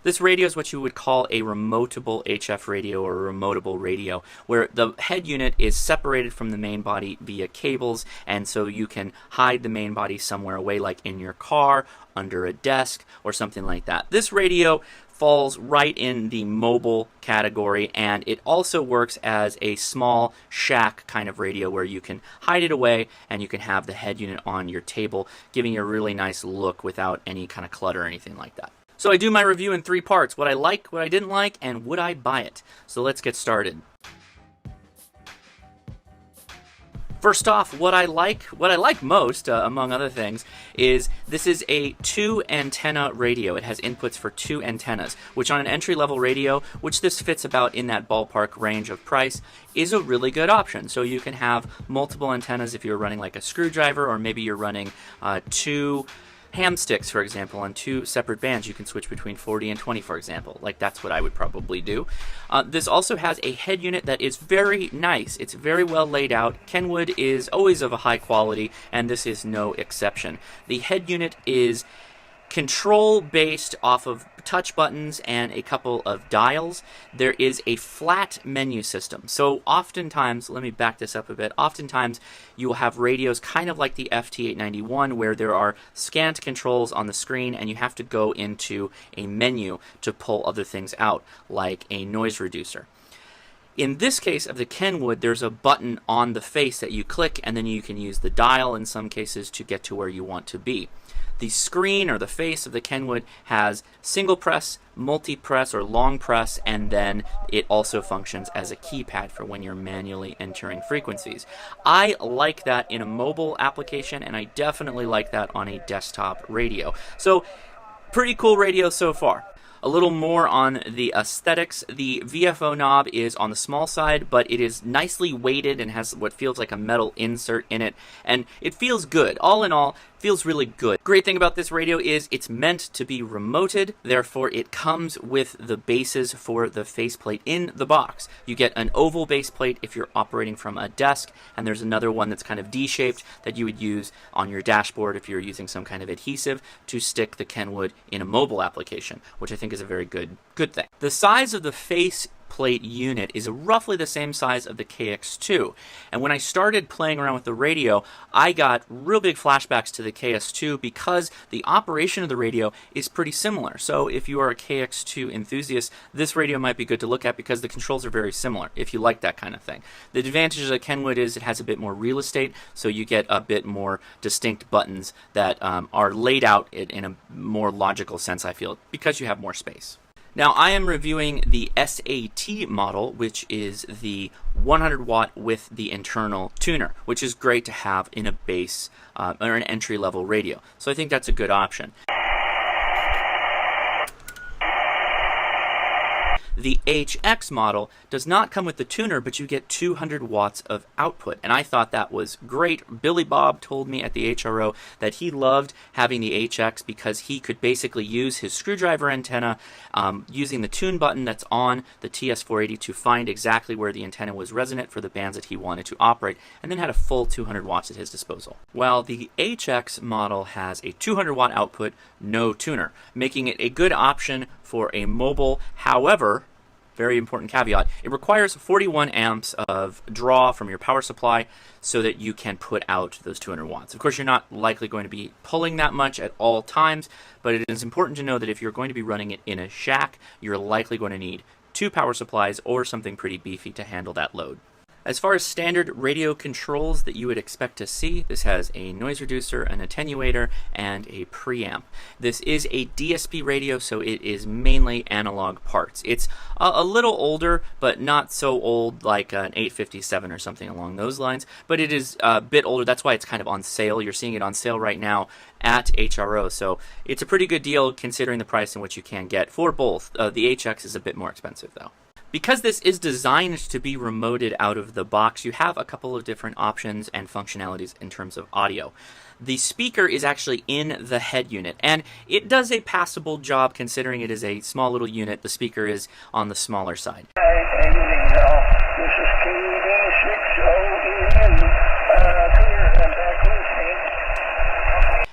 This radio is what you would call a remotable HF radio or a remotable radio, where the head unit is separated from the main body via cables, and so you can hide the main body somewhere away, like in your car, under a desk, or something like that. This radio falls right in the mobile category, and it also works as a small shack kind of radio where you can hide it away and you can have the head unit on your table, giving you a really nice look without any kind of clutter or anything like that. So I do my review in 3 parts: what I like, what I didn't like, and would I buy it. So let's get started. First off, what I like most, among other things, is this is a 2-antenna radio. It has inputs for 2 antennas, which on an entry-level radio, which this fits about in that ballpark range of price, is a really good option. So you can have multiple antennas if you're running like a screwdriver, or maybe you're running 2 ham sticks, for example, on 2 separate bands. You can switch between 40 and 20, for example. Like, that's what I would probably do. This also has a head unit that is very nice. It's very well laid out. Kenwood is always of a high quality, and this is no exception. The head unit is control based off of touch buttons and a couple of dials. There is a flat menu system. So oftentimes, let me back this up a bit, oftentimes you will have radios kind of like the FT891 where there are scant controls on the screen and you have to go into a menu to pull other things out, like a noise reducer. In this case of the Kenwood, there's a button on the face that you click, and then you can use the dial in some cases to get to where you want to be. The screen or the face of the Kenwood has single press, multi-press, or long press, and then it also functions as a keypad for when you're manually entering frequencies. I like that in a mobile application, and I definitely like that on a desktop radio. So, pretty cool radio so far. A little more on the aesthetics. The VFO knob is on the small side, but it is nicely weighted and has what feels like a metal insert in it, and it feels good. All in all, feels really good. Great thing about this radio is it's meant to be remoted, therefore it comes with the bases for the faceplate in the box. You get an oval base plate if you're operating from a desk, and there's another one that's kind of D-shaped that you would use on your dashboard if you're using some kind of adhesive to stick the Kenwood in a mobile application, which I think is a very good thing. The size of the face plate unit is roughly the same size of the KX2, and when I started playing around with the radio, I got real big flashbacks to the KS2 because the operation of the radio is pretty similar. So if you are a KX2 enthusiast, this radio might be good to look at because the controls are very similar if you like that kind of thing. The advantage of Kenwood is it has a bit more real estate, so you get a bit more distinct buttons that are laid out in a more logical sense, I feel, because you have more space. Now, I am reviewing the SAT model, which is the 100 watt with the internal tuner, which is great to have in a base or an entry level radio. So I think that's a good option. The HX model does not come with the tuner, but you get 200 watts of output, and I thought that was great. Billy Bob told me at the HRO that he loved having the HX because he could basically use his screwdriver antenna using the tune button that's on the TS-480 to find exactly where the antenna was resonant for the bands that he wanted to operate, and then had a full 200 watts at his disposal. While the HX model has a 200 watt output, no tuner, making it a good option for a mobile. However, very important caveat, it requires 41 amps of draw from your power supply so that you can put out those 200 watts. Of course, you're not likely going to be pulling that much at all times, but it is important to know that if you're going to be running it in a shack, you're likely going to need 2 power supplies or something pretty beefy to handle that load. As far as standard radio controls that you would expect to see, this has a noise reducer, an attenuator, and a preamp. This is a DSP radio, so it is mainly analog parts. It's a little older, but not so old like an 857 or something along those lines, but it is a bit older. That's why it's kind of on sale. You're seeing it on sale right now at HRO, so it's a pretty good deal considering the price in which you can get for both. The HX is a bit more expensive, though. Because this is designed to be remoted out of the box, you have a couple of different options and functionalities in terms of audio. The speaker is actually in the head unit, and it does a passable job considering it is a small little unit. The speaker is on the smaller side.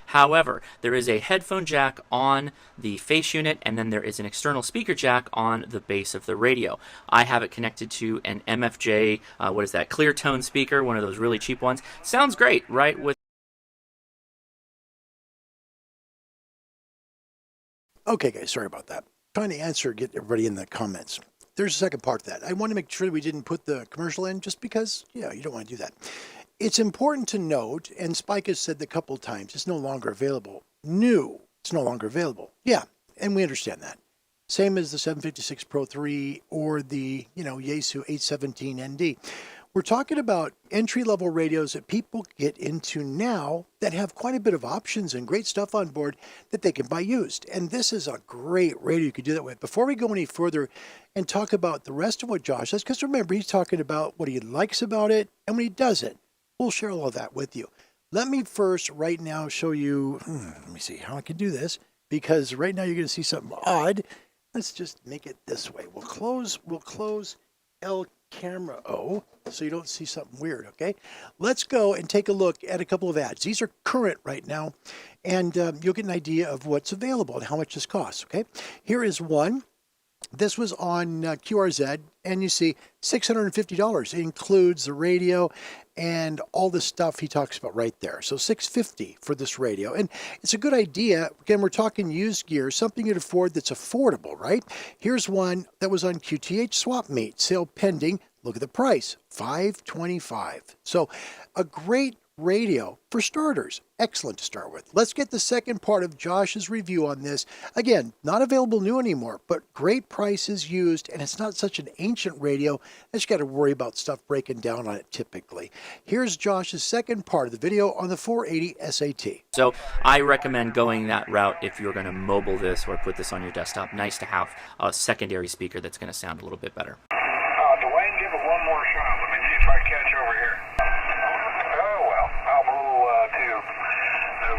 However, there is a headphone jack on the face unit, and then there is an external speaker jack on the base of the radio. I have it connected to an MFJ, what is that, clear tone speaker, one of those really cheap ones. Sounds great, right? Okay, guys, sorry about that. Trying to get everybody in the comments. There's a second part to that. I want to make sure that we didn't put the commercial in just because, you don't want to do that. It's important to note, and Spike has said a couple times, it's no longer available. It's no longer available. Yeah, and we understand that. Same as the 756 Pro 3 or the, Yaesu 817 ND. We're talking about entry-level radios that people get into now that have quite a bit of options and great stuff on board that they can buy used. And this is a great radio you could do that with. Before we go any further and talk about the rest of what Josh says, because remember, he's talking about what he likes about it and when he does it. We'll share all of that with you. Let me first right now show you, let me see how I can do this, because right now you're going to see something odd. Let's just make it this way. We'll close El Camera O so you don't see something weird, okay? Let's go and take a look at a couple of ads. These are current right now, and you'll get an idea of what's available and how much this costs, okay? Here is one. This was on QRZ, and you see $650. It includes the radio and all the stuff he talks about right there. So $650 for this radio. And it's a good idea. Again, we're talking used gear, something you'd afford that's affordable, right? Here's one that was on QTH Swap Meet, sale pending. Look at the price, $525. So a great radio for starters. Excellent to start with. Let's get the second part of Josh's review on this. Again, not available new anymore, but great prices used, and it's not such an ancient radio that you got to worry about stuff breaking down on it typically. Here's Josh's second part of the video on the 480 SAT. So I recommend going that route if you're going to mobile this or put this on your desktop. Nice to have a secondary speaker that's going to sound a little bit better. Dwayne, give it one more shot. Let me see if I can catch over here. Oh, well, I'll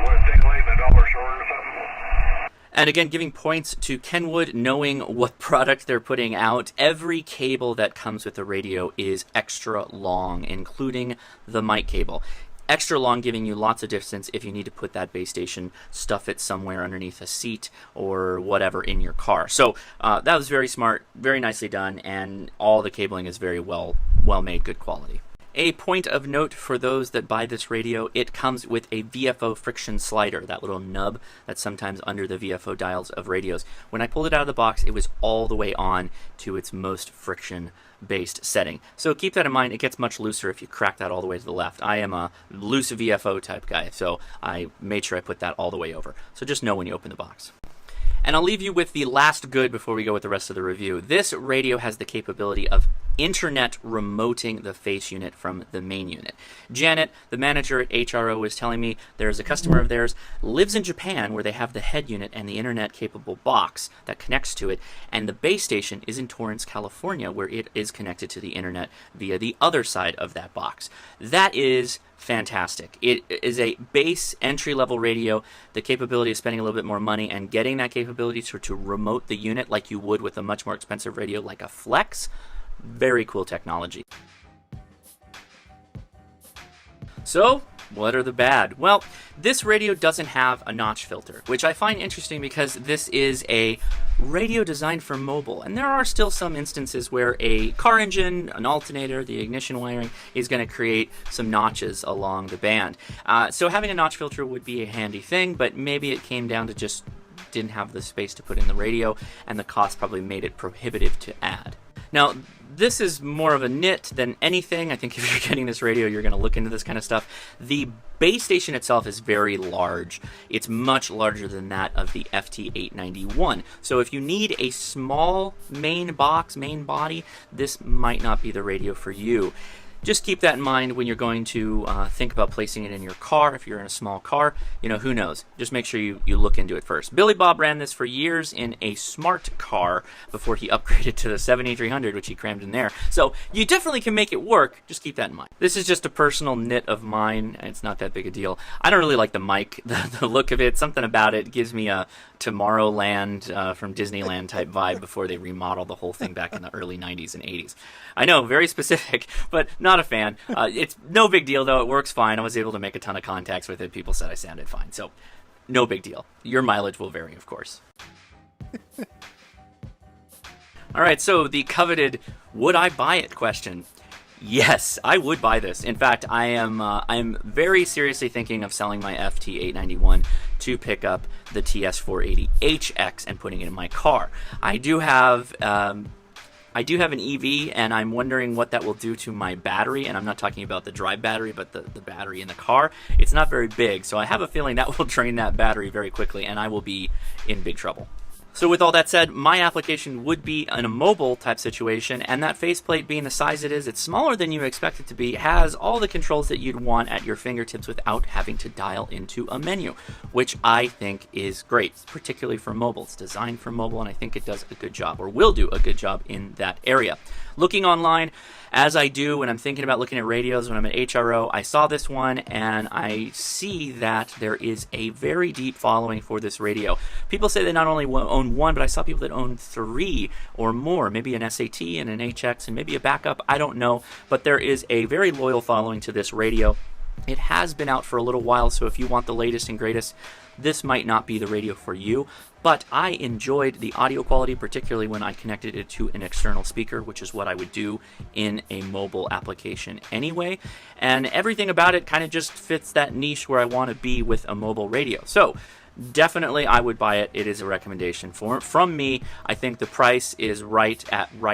move to, think leave $1 short or something. And again, giving points to Kenwood, knowing what product they're putting out. Every cable that comes with the radio is extra long, including the mic cable. Extra long, giving you lots of distance if you need to put that base station, stuff it somewhere underneath a seat or whatever in your car. So that was very smart, very nicely done, and all the cabling is very well made, good quality. A point of note for those that buy this radio, it comes with a VFO friction slider, that little nub that's sometimes under the VFO dials of radios. When I pulled it out of the box, it was all the way on to its most friction-based setting. So keep that in mind. It gets much looser if you crack that all the way to the left. I am a loose VFO type guy, so I made sure I put that all the way over. So just know when you open the box. And I'll leave you with the last good before we go with the rest of the review. This radio has the capability of internet remoting the face unit from the main unit. Janet, the manager at HRO, was telling me there's a customer of theirs lives in Japan where they have the head unit and the internet capable box that connects to it, and the base station is in Torrance, California, where it is connected to the internet via the other side of that box. That is fantastic. It is a base entry-level radio. The capability of spending a little bit more money and getting that capability to remote the unit like you would with a much more expensive radio like a Flex. Very cool technology. So, what are the bad? Well, this radio doesn't have a notch filter, which I find interesting because this is a radio designed for mobile, and there are still some instances where a car engine, an alternator, the ignition wiring is going to create some notches along the band. So having a notch filter would be a handy thing, but maybe it came down to just didn't have the space to put in the radio, and the cost probably made it prohibitive to add. Now, this is more of a nit than anything. I think if you're getting this radio, you're going to look into this kind of stuff. The base station itself is very large. It's much larger than that of the FT891. So if you need a small main body, this might not be the radio for you. Just keep that in mind when you're going to think about placing it in your car. If you're in a small car, who knows? Just make sure you look into it first. Billy Bob ran this for years in a smart car before he upgraded to the 7300, which he crammed in there. So you definitely can make it work. Just keep that in mind. This is just a personal nit of mine. It's not that big a deal. I don't really like the mic, the look of it. Something about it gives me a Tomorrowland from Disneyland type vibe before they remodeled the whole thing back in the early 90s and 80s. I know, very specific, but not a fan. It's no big deal, though. It works fine. I was able to make a ton of contacts with it. People said I sounded fine, so no big deal. Your mileage will vary, of course. All right, so the coveted would I buy it question. Yes, I would buy this. In fact, I'm very seriously thinking of selling my FT891 to pick up the TS-480 HX and putting it in my car. I do have an EV, and I'm wondering what that will do to my battery, and I'm not talking about the drive battery, but the battery in the car. It's not very big, so I have a feeling that will drain that battery very quickly, and I will be in big trouble. So with all that said, my application would be in a mobile type situation, and that faceplate being the size it is, it's smaller than you expect it to be, has all the controls that you'd want at your fingertips without having to dial into a menu, which I think is great, particularly for mobile. It's designed for mobile, and I think it does a good job, or will do a good job in that area. looking online, as I do when I'm thinking about looking at radios when I'm at HRO, I saw this one and I see that there is a very deep following for this radio. People say they not only own one, but I saw people that own 3 or more, maybe an SAT and an HX and maybe a backup, I don't know, but there is a very loyal following to this radio. It has been out for a little while, so if you want the latest and greatest, this might not be the radio for you, but I enjoyed the audio quality, particularly when I connected it to an external speaker, which is what I would do in a mobile application anyway, and everything about it kind of just fits that niche where I want to be with a mobile radio. So definitely I would buy it. It is a recommendation from me. I think the price is right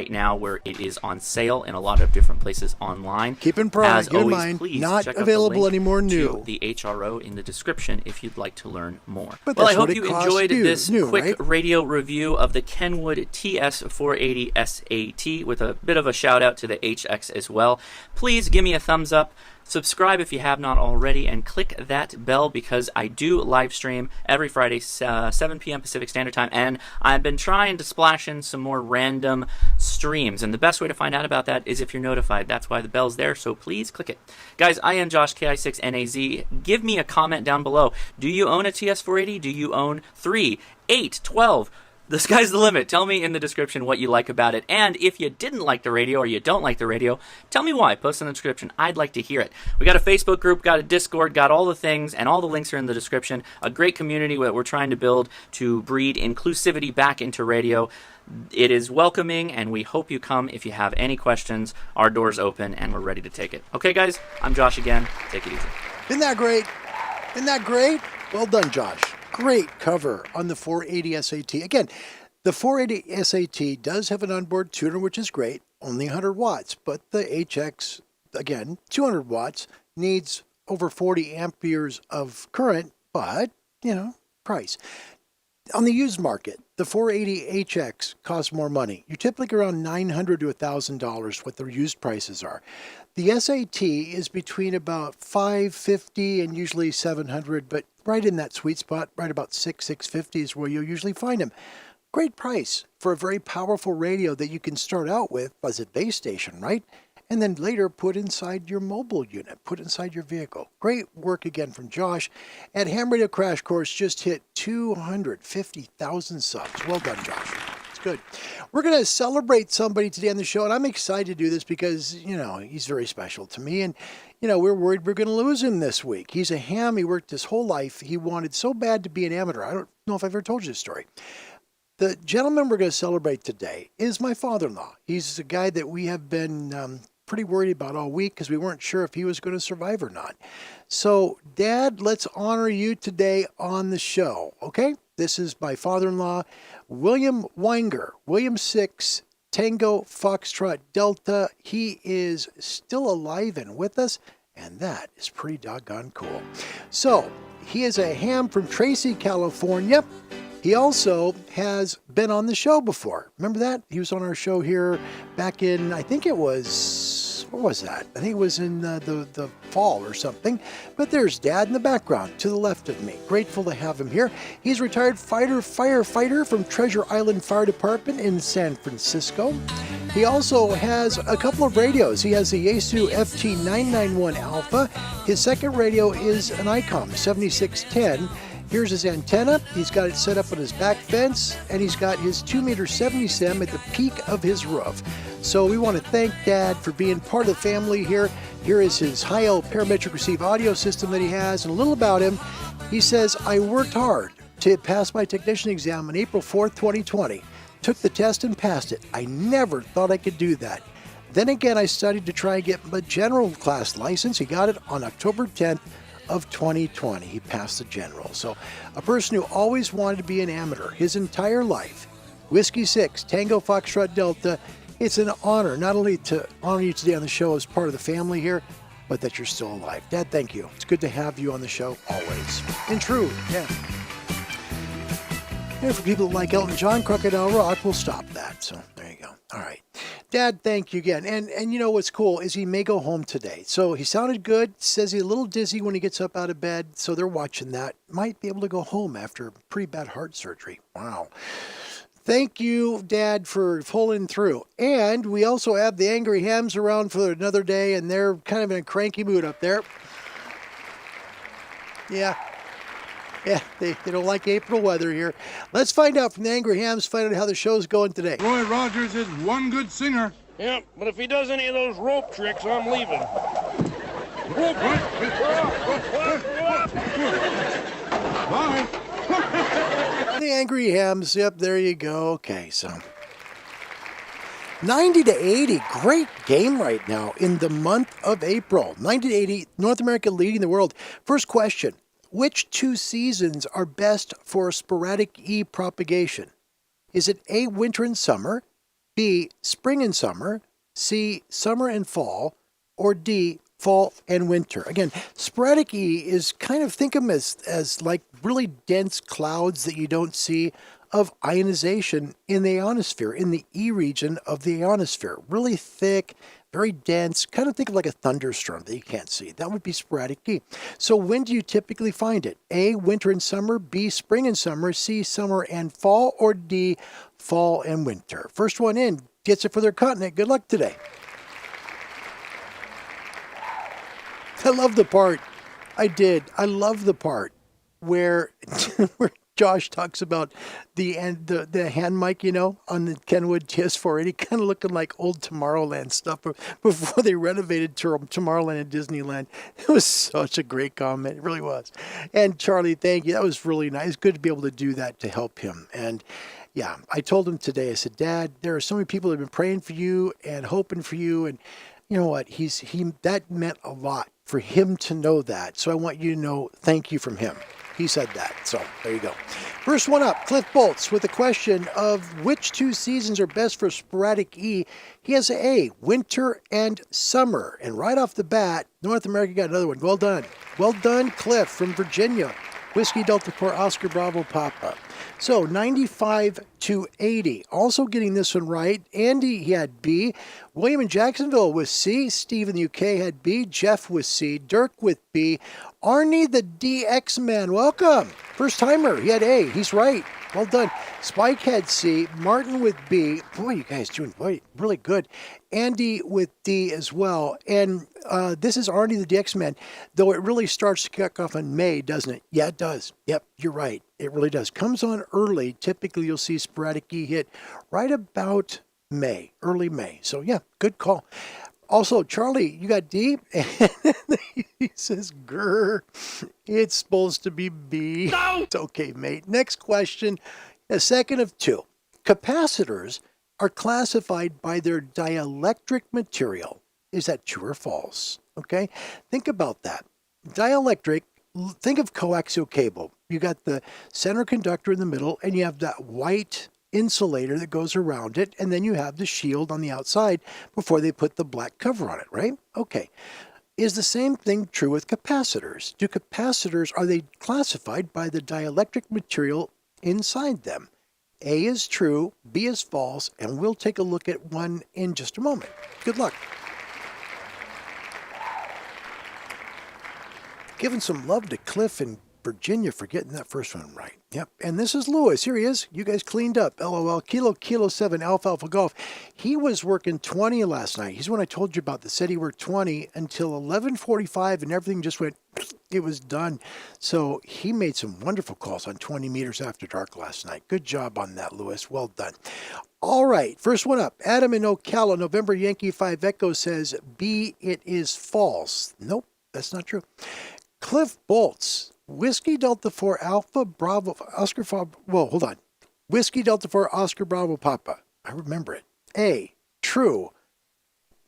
now where it is on sale in a lot of different places online. Keep in mind, please not check out available the link anymore new. to the HRO in the description if you'd like to learn more. But well, I that's hope what you it costs enjoyed you, this new, quick right? radio review of the Kenwood TS-480 SAT with a bit of a shout out to the HX as well. Please give me a thumbs up. Subscribe if you have not already, and click that bell because I do live stream every Friday, 7 p.m. Pacific Standard Time, and I've been trying to splash in some more random streams, and the best way to find out about that is if you're notified. That's why the bell's there, so please click it. Guys, I am Josh, KI6NAZ. Give me a comment down below. Do you own a TS-480? Do you own 3, 8, 12? The sky's the limit. Tell me in the description what you like about it. And if you didn't like the radio or you don't like the radio, tell me why. Post in the description. I'd like to hear it. We got a Facebook group, got a Discord, got all the things, and all the links are in the description. A great community that we're trying to build to breed inclusivity back into radio. It is welcoming, and we hope you come. If you have any questions, our door's open, and we're ready to take it. Okay, guys? I'm Josh again. Take it easy. Isn't that great? Isn't that great? Well done, Josh. Great cover on the 480 SAT. Again, the 480 SAT does have an onboard tuner, which is great, only 100 watts. But the HX, again, 200 watts, needs over 40 amperes of current, but, price. On the used market, the 480 HX costs more money. You're typically around $900 to $1,000 what the used prices are. The SAT is between about $550 and usually $700, but right in that sweet spot, right about $650 is where you'll usually find them. Great price for a very powerful radio that you can start out with as a base station, right? And then later put inside your mobile unit, put inside your vehicle. Great work again from Josh. And Ham Radio Crash Course just hit 250,000 subs. Well done, Josh. It's good. We're going to celebrate somebody today on the show, and I'm excited to do this because, he's very special to me. And, we're worried we're going to lose him this week. He's a ham. He worked his whole life. He wanted so bad to be an amateur. I don't know if I've ever told you this story. The gentleman we're going to celebrate today is my father-in-law. He's a guy that we have been pretty worried about all week because we weren't sure if he was going to survive or not. So, Dad, let's honor you today on the show, okay? This is my father-in-law, William Weinger, William 6, Tango Foxtrot Delta. He is still alive and with us, and that is pretty doggone cool. So, he is a ham from Tracy, California. He also has been on the show before. Remember that? He was on our show here back in, I think it was, what was that? I think it was in the fall or something. But there's Dad in the background to the left of me. Grateful to have him here. He's a retired firefighter from Treasure Island Fire Department in San Francisco. He also has a couple of radios. He has the Yaesu FT991 Alpha. His second radio is an ICOM 7610. Here's his antenna. He's got it set up on his back fence, and he's got his 2-meter 70 SEM at the peak of his roof. So we want to thank Dad for being part of the family here. Here is his high-L parametric receive audio system that he has, and a little about him. He says, I worked hard to pass my technician exam on April 4th, 2020. Took the test and passed it. I never thought I could do that. Then again, I studied to try and get my general class license. He got it on October 10th. Of 2020. He passed the general. So a person who always wanted to be an amateur his entire life. Whiskey 6, Tango Foxtrot Delta. It's an honor not only to honor you today on the show as part of the family here, but that you're still alive. Dad, thank you. It's good to have you on the show always. And true, yeah. And for people like Elton John, Crocodile Rock, we'll stop that. So there you go. All right. Dad, thank you again. And you know what's cool is he may go home today. So he sounded good, says he's a little dizzy when he gets up out of bed. So they're watching that. Might be able to go home after pretty bad heart surgery. Wow. Thank you, Dad, for pulling through. And we also have the Angry Hams around for another day, and they're kind of in a cranky mood up there. Yeah, they don't like April weather here. Let's find out from the Angry Hams, find out how the show's going today. Roy Rogers is one good singer. Yep, but if he does any of those rope tricks, I'm leaving. Bye. The Angry Hams, yep, there you go. Okay, so 90 to 80, great game right now in the month of April. 90 to 80, North America leading the world. First question, which two seasons are best for sporadic E propagation? Is it A, winter and summer, B, spring and summer, C, summer and fall, or D, fall and winter? Again, sporadic E is kind of, think of them as like really dense clouds that you don't see of ionization in the ionosphere, in the E region of the ionosphere. Really thick, very dense, kind of think of like a thunderstorm that you can't see. That would be sporadic E. So when do you typically find it? A, winter and summer, B, spring and summer, C, summer and fall, or D, fall and winter? First one in gets it for their continent. Good luck today. I love the part. I did. I love the part where Josh talks about the hand mic, you know, on the Kenwood TS-480, kind of looking like old Tomorrowland stuff before they renovated Tomorrowland and Disneyland. It was such a great comment. It really was. And Charlie, thank you. That was really nice. Good to be able to do that to help him. And yeah, I told him today, I said, Dad, there are so many people that have been praying for you and hoping for you. And you know what? That meant a lot for him to know that. So I want you to know, thank you from him. He said that. So there you go. First one up, Cliff Bolts with the question of which two seasons are best for sporadic E. He has A, winter and summer. And right off the bat, North America got another one. Well done. Well done, Cliff from Virginia. Whiskey Delta 4 Oscar Bravo Papa. So 95 to 80. Also getting this one right. Andy, he had B. William in Jacksonville with C. Steve in the UK had B. Jeff with C. Dirk with B. Arnie the DX Man, welcome. First timer, he had A. He's right. Well done. Spike had C. Martin with B. Boy, you guys doing really good. Andy with D as well. And this is Arnie the DX Man, though it really starts to kick off in May, doesn't it? Yeah, it does. Yep, you're right. It really does. Comes on early. Typically, you'll see sporadic E hit right about May, early May. So, yeah, good call. Also, Charlie, you got D? He says, grr, it's supposed to be B. No! It's okay, mate. Next question, a second of two. Capacitors are classified by their dielectric material. Is that true or false? Okay, think about that. Dielectric, think of coaxial cable. You got the center conductor in the middle, and you have that white insulator that goes around it, and then you have the shield on the outside before they put the black cover on it, right? Okay. Is the same thing true with capacitors? Are they classified by the dielectric material inside them? A is true, B is false, and we'll take a look at one in just a moment. Good luck. Giving some love to Cliff in Virginia for getting that first one right. Yep. And this is Lewis. Here he is. You guys cleaned up. LOL. Kilo 7 Alfalfa Golf. He was working 20 last night. He's the one I told you about that said he worked 20 until 11:45 and everything just went, it was done. So he made some wonderful calls on 20 meters after dark last night. Good job on that, Lewis. Well done. All right. First one up. Adam in Ocala, November Yankee 5 Echo says B, it is false. Nope, that's not true. Cliff Bolts. Whiskey Delta 4 Alpha Bravo Oscar hold on. Whiskey Delta 4 Oscar Bravo Papa. I remember it. A, true.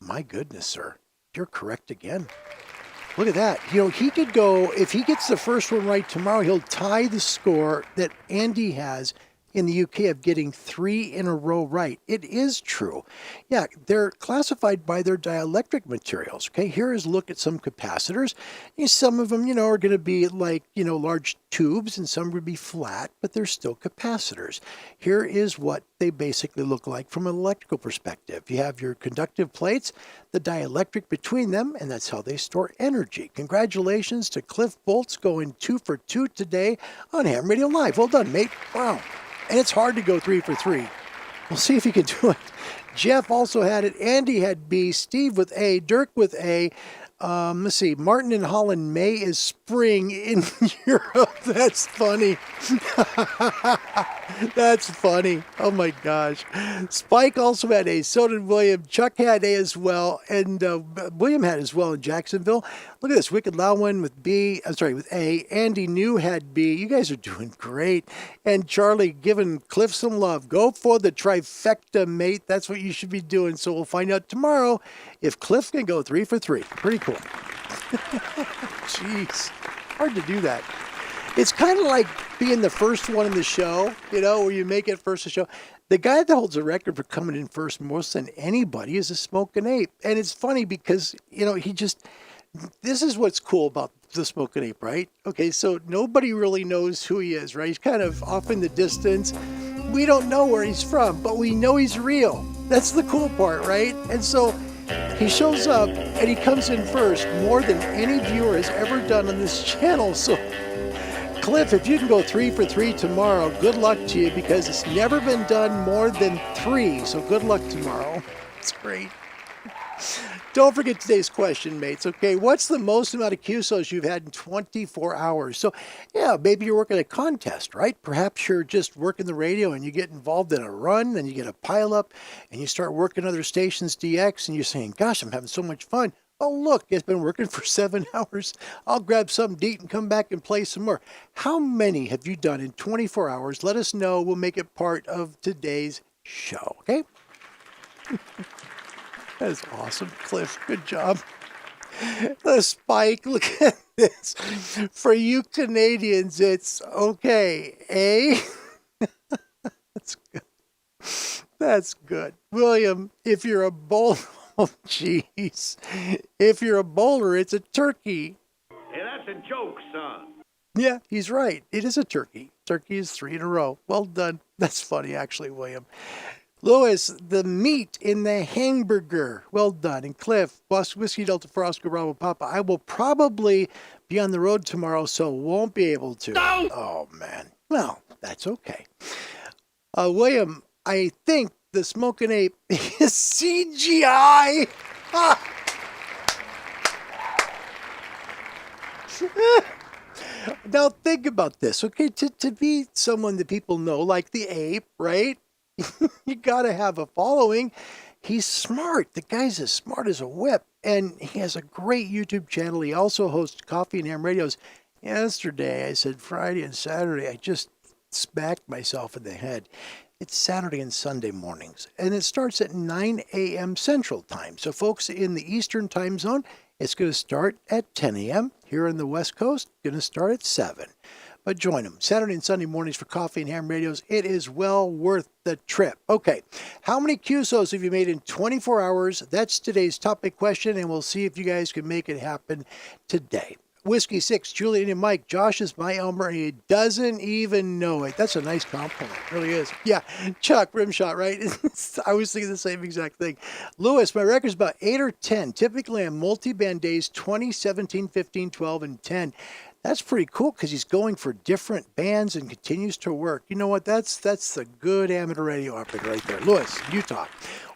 My goodness, sir. You're correct again. Look at that. You know, he could go, if he gets the first one right tomorrow, he'll tie the score that Andy has in the UK of getting 3 in a row right. It is true. Yeah, they're classified by their dielectric materials. Okay, here is a look at some capacitors. Some of them, are going to be like, large tubes, and some would be flat, but they're still capacitors. Here is what they basically look like from an electrical perspective. You have your conductive plates, the dielectric between them, and that's how they store energy. Congratulations to Cliff Bolts going 2 for 2 today on Ham Radio Live. Well done, mate. Wow. And it's hard to go 3 for 3. We'll see if he can do it. Jeff also had it. Andy had B. Steve with A. Dirk with A. Let's see. Martin in Holland. May is spring in Europe. That's funny. That's funny. Oh my gosh. Spike also had A. So did William. Chuck had A as well. And William had as well in Jacksonville. Look at this. Wicked Loudwin with B. I'm sorry, with A. Andy New had B. You guys are doing great. And Charlie giving Cliff some love. Go for the trifecta, mate. That's what you should be doing. So we'll find out tomorrow if Cliff can go 3 for 3. Pretty cool. Jeez. Hard to do that. It's kind of like being the first one in the show, where you make it first in the show. The guy that holds the record for coming in first most than anybody is a Smokin' Ape. And it's funny because, this is what's cool about the Smokin' Ape, right? Okay, so nobody really knows who he is, right? He's kind of off in the distance. We don't know where he's from, but we know he's real. That's the cool part, right? And so he shows up and he comes in first more than any viewer has ever done on this channel. So Cliff, if you can go 3 for 3 tomorrow, good luck to you because it's never been done more than 3. So good luck tomorrow. It's great. Don't forget today's question, mates. Okay, what's the most amount of QSOs you've had in 24 hours? So, yeah, maybe you're working a contest, right? Perhaps you're just working the radio and you get involved in a run and you get a pileup and you start working other stations DX and you're saying, gosh, I'm having so much fun. Oh, look, it's been working for 7 hours. I'll grab something to eat and come back and play some more. How many have you done in 24 hours? Let us know. We'll make it part of today's show, okay? That is awesome, Cliff. Good job. The Spike, look at this. For you Canadians, it's okay, eh? That's good. That's good. William, if you're a bowler, oh, jeez. If you're a bowler, it's a turkey. Hey, that's a joke, son. Yeah, he's right. It is a turkey. Turkey is 3 in a row. Well done. That's funny, actually, William. Lewis, the meat in the hamburger. Well done. And Cliff, Whiskey Delta for Oscar Bravo Papa. I will probably be on the road tomorrow, so won't be able to. No! Oh, man. Well, that's okay. William, I think the Smokin' Ape is CGI. Now think about this, okay? To be someone that people know, like the ape, right? You got to have a following. He's smart. The guy's as smart as a whip. And he has a great YouTube channel. He also hosts Coffee and Ham Radios. Yesterday, I said Friday and Saturday. I just smacked myself in the head. It's Saturday and Sunday mornings. And it starts at 9 a.m. Central Time. So folks in the Eastern Time Zone, it's going to start at 10 a.m. Here on the West Coast, going to start at 7. But join them Saturday and Sunday mornings for Coffee and Ham Radios. It is well worth the trip. Okay, how many QSOs have you made in 24 hours? That's today's topic question, and we'll see if you guys can make it happen today. Whiskey 6, Julian and Mike. Josh is my Elmer, and he doesn't even know it. That's a nice compliment. It really is. Yeah, Chuck, Rimshot, right? I was thinking the same exact thing. Lewis, my record's about 8 or 10. Typically on multi-band days, 20, 17, 15, 12, and 10. That's pretty cool because he's going for different bands and continues to work. You know what? That's the good amateur radio operator right there. Lewis, Utah.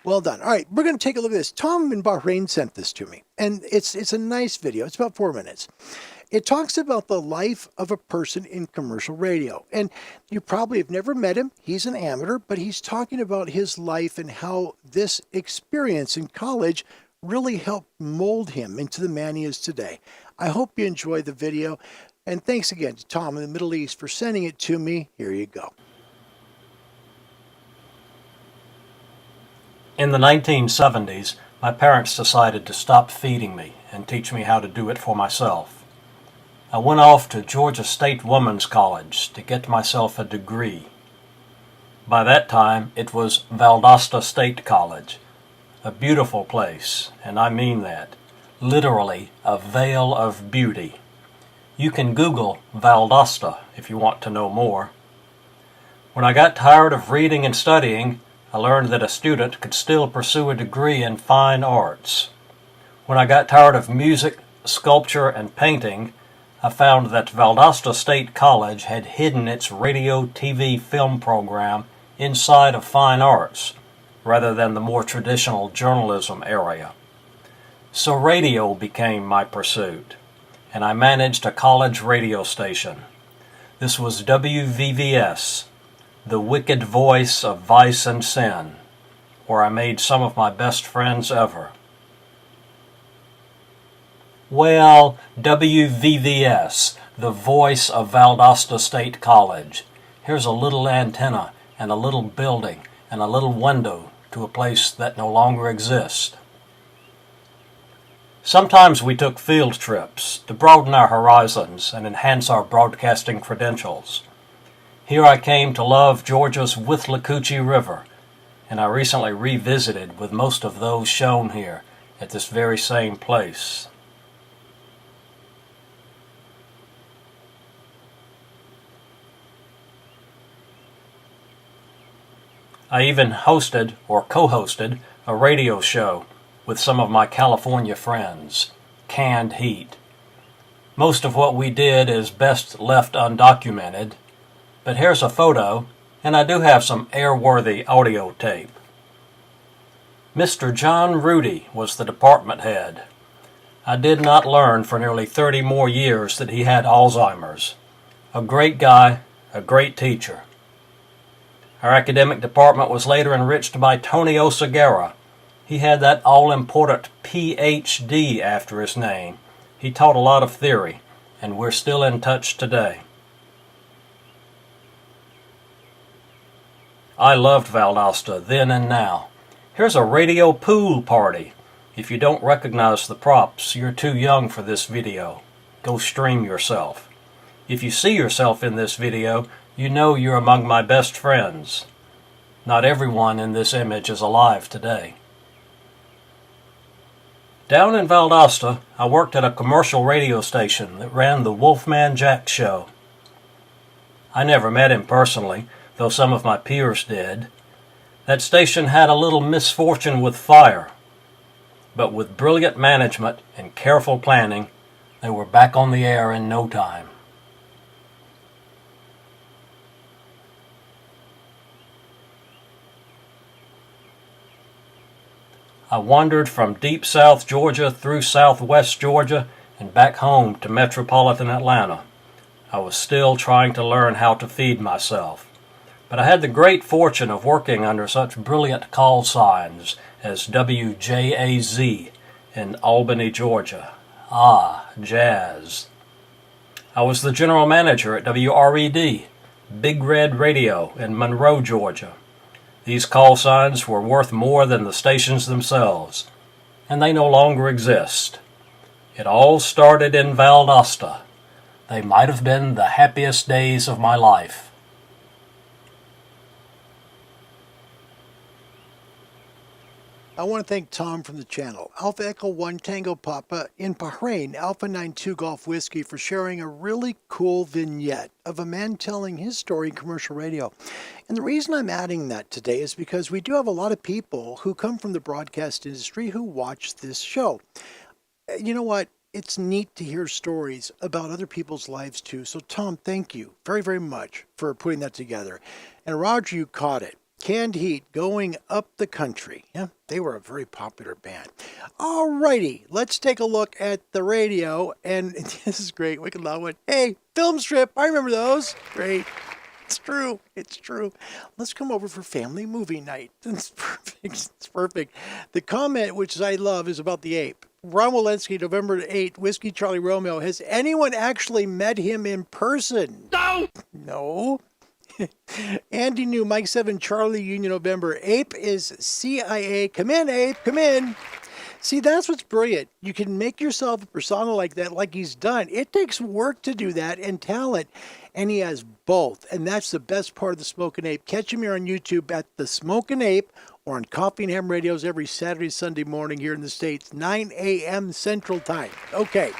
Well done. All right, we're going to take a look at this. Tom in Bahrain sent this to me, and it's a nice video. It's about 4 minutes. It talks about the life of a person in commercial radio, and you probably have never met him. He's an amateur, but he's talking about his life and how this experience in college really helped mold him into the man he is today. I hope you enjoy the video, and thanks again to Tom in the Middle East for sending it to me. Here you go. In the 1970s, my parents decided to stop feeding me and teach me how to do it for myself. I went off to Georgia State Women's College to get myself a degree. By that time, it was Valdosta State College, a beautiful place, and I mean that. Literally a veil of beauty. You can Google Valdosta if you want to know more. When I got tired of reading and studying, I learned that a student could still pursue a degree in fine arts. When I got tired of music, sculpture, and painting, I found that Valdosta State College had hidden its radio, TV, film program inside of fine arts, rather than the more traditional journalism area. So radio became my pursuit, and I managed a college radio station. This was WVVS, the wicked voice of vice and sin, where I made some of my best friends ever. Well, WVVS, the voice of Valdosta State College. Here's a little antenna and a little building and a little window to a place that no longer exists. Sometimes we took field trips to broaden our horizons and enhance our broadcasting credentials. Here I came to love Georgia's Withlacoochee River, and I recently revisited with most of those shown here at this very same place. I even hosted or co-hosted a radio show with some of my California friends, Canned Heat. Most of what we did is best left undocumented, but here's a photo, and I do have some airworthy audio tape. Mr. John Rudy was the department head. I did not learn for nearly 30 more years that he had Alzheimer's. A great guy, a great teacher. Our academic department was later enriched by Tony Osagara. He had that all-important Ph.D. after his name. He taught a lot of theory, and we're still in touch today. I loved Valdosta then and now. Here's a radio pool party. If you don't recognize the props, you're too young for this video. Go stream yourself. If you see yourself in this video, you know you're among my best friends. Not everyone in this image is alive today. Down in Valdosta, I worked at a commercial radio station that ran the Wolfman Jack show. I never met him personally, though some of my peers did. That station had a little misfortune with fire, but with brilliant management and careful planning, they were back on the air in no time. I wandered from deep South Georgia through Southwest Georgia and back home to metropolitan Atlanta. I was still trying to learn how to feed myself. But I had the great fortune of working under such brilliant call signs as WJAZ in Albany, Georgia. Ah, jazz. I was the general manager at WRED, Big Red Radio in Monroe, Georgia. These call signs were worth more than the stations themselves, and they no longer exist. It all started in Valdosta. They might have been the happiest days of my life. I want to thank Tom from the channel, Alpha Echo 1 Tango Papa in Bahrain, Alpha 92 Golf Whiskey, for sharing a really cool vignette of a man telling his story in commercial radio. And the reason I'm adding that today is because we do have a lot of people who come from the broadcast industry who watch this show. You know what? It's neat to hear stories about other people's lives too. So Tom, thank you very, very much for putting that together. And Roger, you caught it. Canned Heat going up the country. Yeah, they were a very popular band. Alrighty, let's take a look at the radio. And this is great. Wicked Loud one. Hey, film strip. I remember those. Great. It's true. It's true. Let's come over for family movie night. It's perfect. It's perfect. The comment, which I love, is about the ape. Ron Walensky, November 8, Whiskey Charlie Romeo. Has anyone actually met him in person? No! No. Andy New, Mike 7, Charlie Union, November. Ape is CIA. Come in, Ape. Come in. See, that's what's brilliant. You can make yourself a persona like that, like he's done. It takes work to do that and talent. And he has both. And that's the best part of the Smokin' Ape. Catch him here on YouTube at the Smokin' Ape or on Coffee and Ham Radios every Saturday, Sunday morning here in the States, 9 a.m. Central Time. Okay.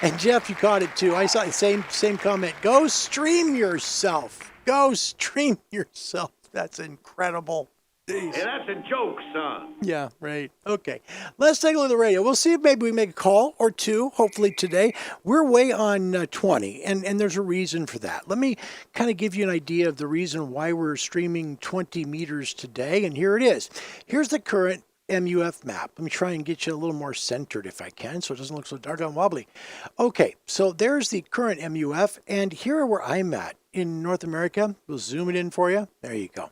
And Jeff, you caught it too. I saw the same comment. Go stream yourself. Go stream yourself. That's incredible. Hey, that's a joke, son. Yeah, right. Okay. Let's take a look at the radio. We'll see if maybe we make a call or two, hopefully today. We're way on 20, and there's a reason for that. Let me kind of give you an idea of the reason why we're streaming 20 meters today, and here it is. Here's the current MUF map. Let me try and get you a little more centered if I can, so it doesn't look so doggone wobbly. Okay, so there's the current MUF, and here are where I'm at in North America. We'll zoom it in for you. There you go.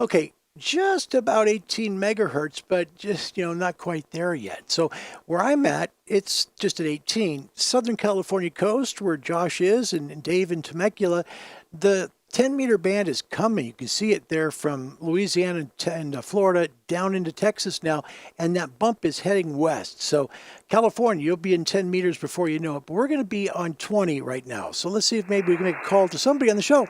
Okay. Just about 18 megahertz, but just, not quite there yet. So where I'm at, it's just at 18. Southern California coast, where Josh is, and Dave in Temecula, the 10-meter band is coming. You can see it there from Louisiana and Florida down into Texas now, and that bump is heading west. So California, you'll be in 10 meters before you know it, but we're going to be on 20 right now. So let's see if maybe we can make a call to somebody on the show.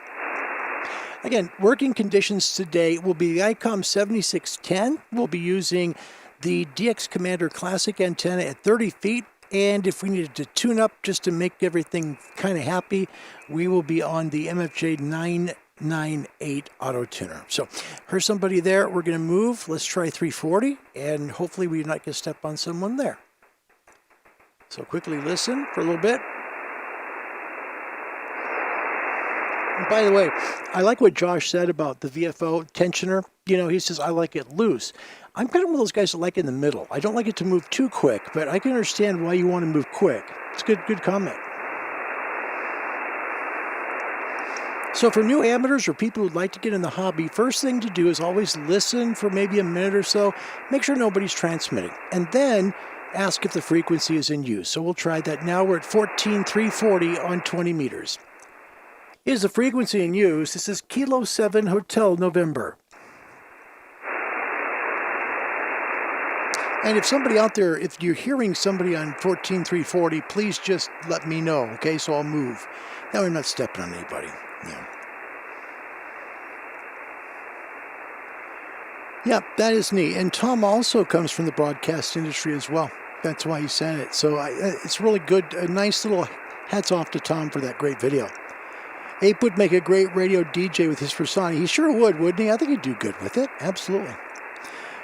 Again, working conditions today will be the ICOM 7610. We'll be using the DX Commander Classic antenna at 30 feet. And if we needed to tune up just to make everything kind of happy, we will be on the MFJ 998 auto tuner. So here's somebody there. We're going to move. Let's try 340, and hopefully we're not going to step on someone there. So quickly listen for a little bit. By the way, I like what Josh said about the VFO tensioner. He says, I like it loose. I'm kind of one of those guys that like it in the middle. I don't like it to move too quick, but I can understand why you want to move quick. It's a good comment. So for new amateurs or people who'd like to get in the hobby, first thing to do is always listen for maybe a minute or so. Make sure nobody's transmitting. And then ask if the frequency is in use. So we'll try that now. We're at 14,340 on 20 meters. Is the frequency in use? This is Kilo 7 Hotel November. And if somebody out there, if you're hearing somebody on 14,340, please just let me know, okay? So I'll move. That way I'm not stepping on anybody. Yeah, that is neat. And Tom also comes from the broadcast industry as well. That's why he sent it. So it's really good. A nice little hats off to Tom for that great video. Ape would make a great radio DJ with his persona. He sure would, wouldn't he? I think he'd do good with it. Absolutely.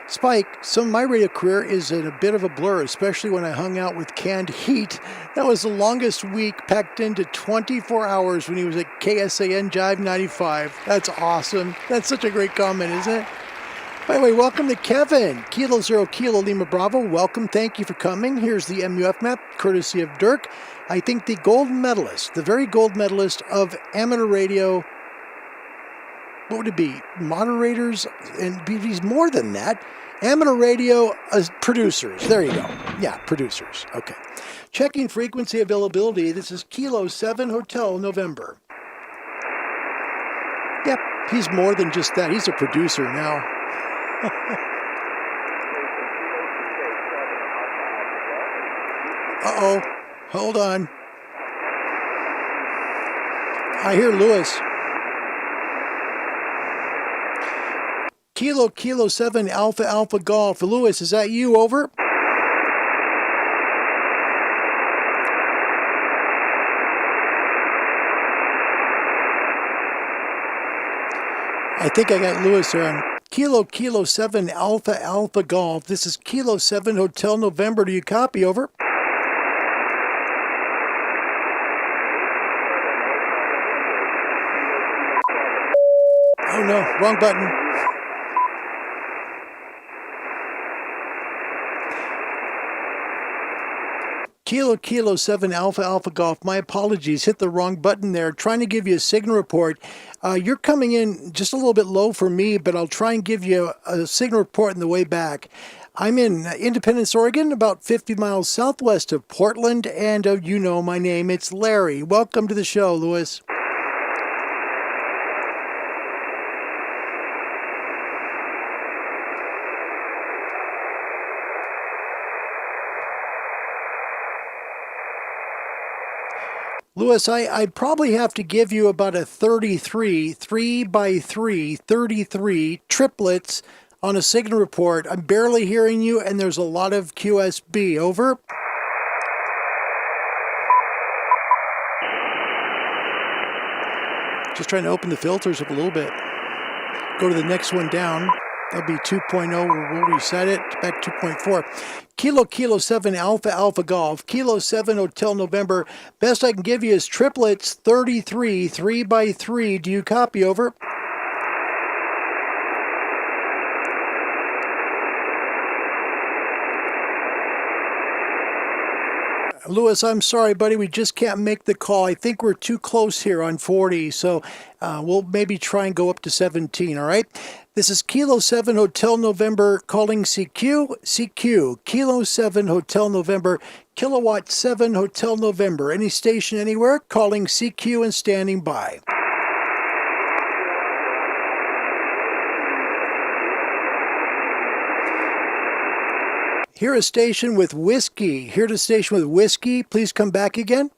Spike, some of my radio career is in a bit of a blur, especially when I hung out with Canned Heat. That was the longest week packed into 24 hours when he was at KSAN Jive 95. That's awesome. That's such a great comment, isn't it? By the way, welcome to Kevin. Kilo 0 Kilo Lima Bravo. Welcome. Thank you for coming. Here's the MUF map, courtesy of Dirk. I think the gold medalist, the very gold medalist of amateur radio, what would it be? Moderators? And he's more than that. Amateur radio producers. There you go. Yeah, producers. Okay. Checking frequency availability. This is Kilo 7 Hotel November. Yep, he's more than just that. He's a producer now. Uh-oh. Hold on. I hear Lewis. Kilo 7 Alpha Golf. Lewis, is that you? Over. I think I got Lewis there. Kilo 7 Alpha Golf. This is Kilo 7 Hotel November. Do you copy? Over. Oh no, wrong button. Kilo 7 Alpha Golf. My apologies. Hit the wrong button there. Trying to give you a signal report. You're coming in just a little bit low for me, but I'll try and give you a signal report on the way back. I'm in Independence, Oregon, about 50 miles southwest of Portland, and you know my name. It's Larry. Welcome to the show, Lewis. Lewis, I'd probably have to give you about a 33, 3x3, 33 triplets on a signal report. I'm barely hearing you, and there's a lot of QSB. Over. Just trying to open the filters up a little bit. Go to the next one down. That'll be 2.0. We'll reset it back 2.4. Kilo 7 Alpha Golf. Kilo 7 Hotel November. Best I can give you is triplets 33 3x3. Do you copy? Over. Lewis, I'm sorry, buddy. We just can't make the call. I think we're too close here on 40, so we'll maybe try and go up to 17, all right? This is Kilo 7 Hotel November calling CQ. Kilo 7 Hotel November, Kilowatt 7 Hotel November. Any station anywhere, calling CQ and standing by. Here a station with whiskey. Here to station with whiskey. Please come back again.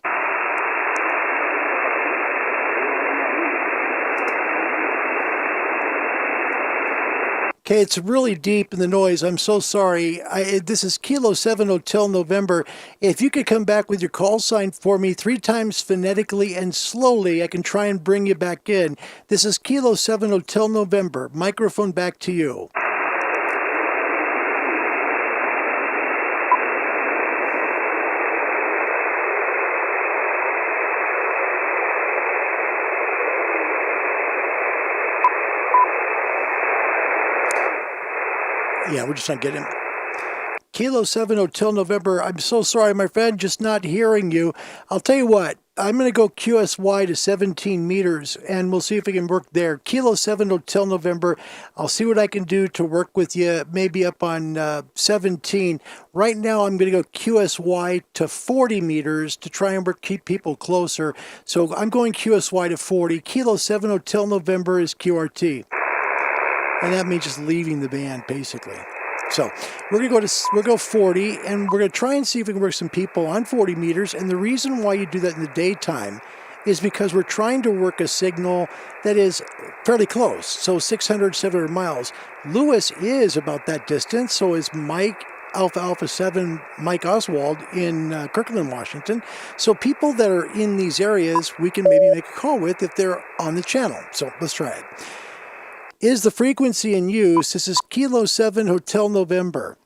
Okay, it's really deep in the noise. I'm so sorry. This is Kilo 7 Hotel November. If you could come back with your call sign for me 3 times phonetically and slowly, I can try and bring you back in. This is Kilo 7 Hotel November. Microphone back to you. Yeah, we're just not getting him. Kilo 7 Hotel November. I'm so sorry, my friend, just not hearing you. I'll tell you what. I'm going to go QSY to 17 meters, and we'll see if we can work there. Kilo 7 Hotel November. I'll see what I can do to work with you, maybe up on 17. Right now, I'm going to go QSY to 40 meters to try and keep people closer. So I'm going QSY to 40. Kilo 7 Hotel November is QRT. And that means just leaving the band, basically. So we'll go 40, and we're going to try and see if we can work some people on 40 meters. And the reason why you do that in the daytime is because we're trying to work a signal that is fairly close, so 600, 700 miles. Lewis is about that distance, so is Mike Alpha 7, Mike Oswald in Kirkland, Washington. So people that are in these areas, we can maybe make a call with if they're on the channel. So let's try it. Is the frequency in use? This is Kilo 7 Hotel November.